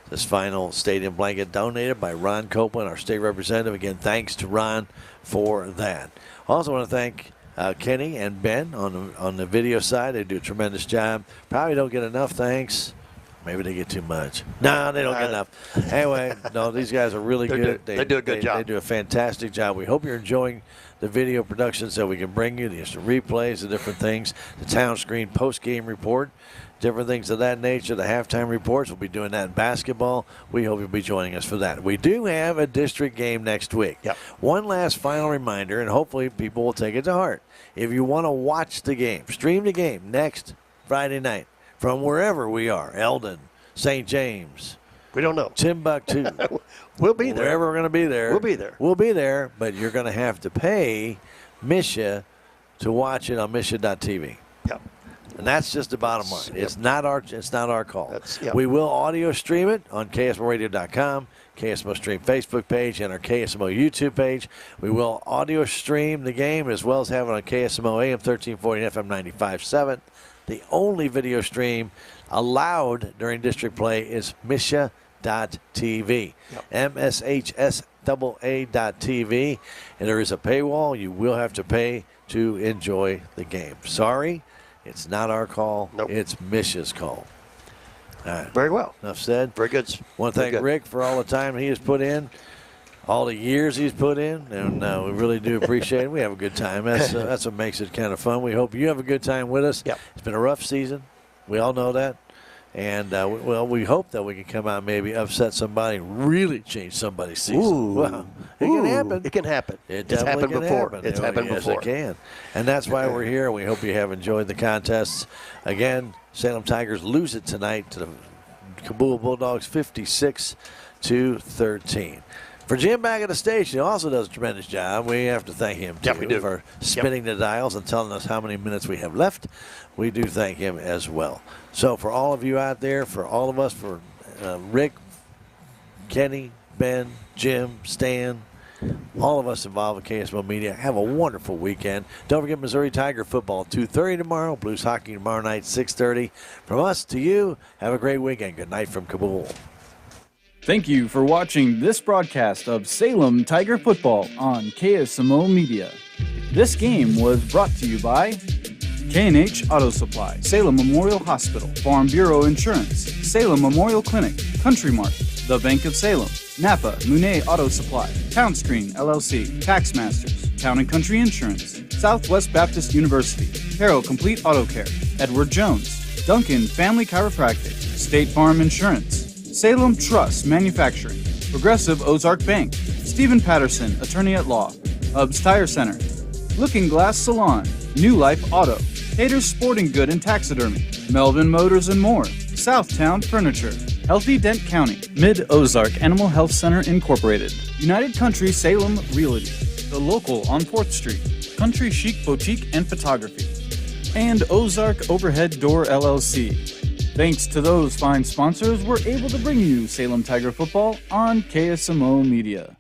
This final stadium blanket donated by Ron Copeland, our state representative. Again, thanks to Ron for that. Also want to thank Kenny and Ben on the video side. They do a tremendous job. Probably don't get enough thanks. Maybe they get too much. No, they don't get enough. Anyway, no, these guys are really good. They do a good job. They do a fantastic job. We hope you're enjoying the video productions that we can bring you, the instant replays, the different things, the town screen post-game report, different things of that nature, the halftime reports. We'll be doing that in basketball. We hope you'll be joining us for that. We do have a district game next week. Yep. One last final reminder, and hopefully people will take it to heart. If you want to watch the game, stream the game next Friday night from wherever we are, Eldon, St. James. We don't know. Timbuktu. We'll be there. Wherever we're going to be there. We'll be there. We'll be there, but you're going to have to pay Misha to watch it on Misha.tv. Yep. And that's just the bottom line. Yep. It's not our call. Yep. We will audio stream it on KSMOradio.com, KSMO Stream Facebook page, and our KSMO YouTube page. We will audio stream the game as well as have it on KSMO AM 1340 and FM 95.7. The only video stream allowed during district play is Misha.tv. MSHSAA.tv. And there is a paywall. You will have to pay to enjoy the game. Sorry, it's not our call. Nope. It's Misha's call. All right. Very well. Enough said. Very good. Want to thank Rick for all the time he has put in, all the years he's put in, and we really do appreciate it. We have a good time. That's what makes it kind of fun. We hope you have a good time with us. Yep. It's been a rough season. We all know that. And, we hope that we can come out and maybe upset somebody, really change somebody's season. Ooh. Well, it can happen. It can happen. It's happened before. It's happened yes, before. It can. And that's why we're here. We hope you have enjoyed the contests. Again, Salem Tigers lose it tonight to the Cabool Bulldogs 56-13. For Jim back at the station, he also does a tremendous job. We have to thank him, too, we do. for spinning the dials and telling us how many minutes we have left. We do thank him as well. So for all of you out there, for all of us, for Rick, Kenny, Ben, Jim, Stan, all of us involved with KSMO Media, have a wonderful weekend. Don't forget Missouri Tiger Football, 2:30 tomorrow. Blues Hockey tomorrow night, 6:30. From us to you, have a great weekend. Good night from Cabool. Thank you for watching this broadcast of Salem Tiger Football on KSMO Media. This game was brought to you by K&H Auto Supply, Salem Memorial Hospital, Farm Bureau Insurance, Salem Memorial Clinic, Country Mart, The Bank of Salem, Napa, Munet Auto Supply, Townscreen LLC, Taxmasters, Town and Country Insurance, Southwest Baptist University, Harrow Complete Auto Care, Edward Jones, Duncan Family Chiropractic, State Farm Insurance, Salem Trust Manufacturing, Progressive Ozark Bank, Stephen Patterson, Attorney at Law, Hubs Tire Center, Looking Glass Salon, New Life Auto, Haters Sporting Good and Taxidermy, Melvin Motors and more, Southtown Furniture, Healthy Dent County, Mid-Ozark Animal Health Center Incorporated, United Country Salem Realty, The Local on 4th Street, Country Chic Boutique and Photography, and Ozark Overhead Door LLC. Thanks to those fine sponsors, we're able to bring you Salem Tiger Football on KSMO Media.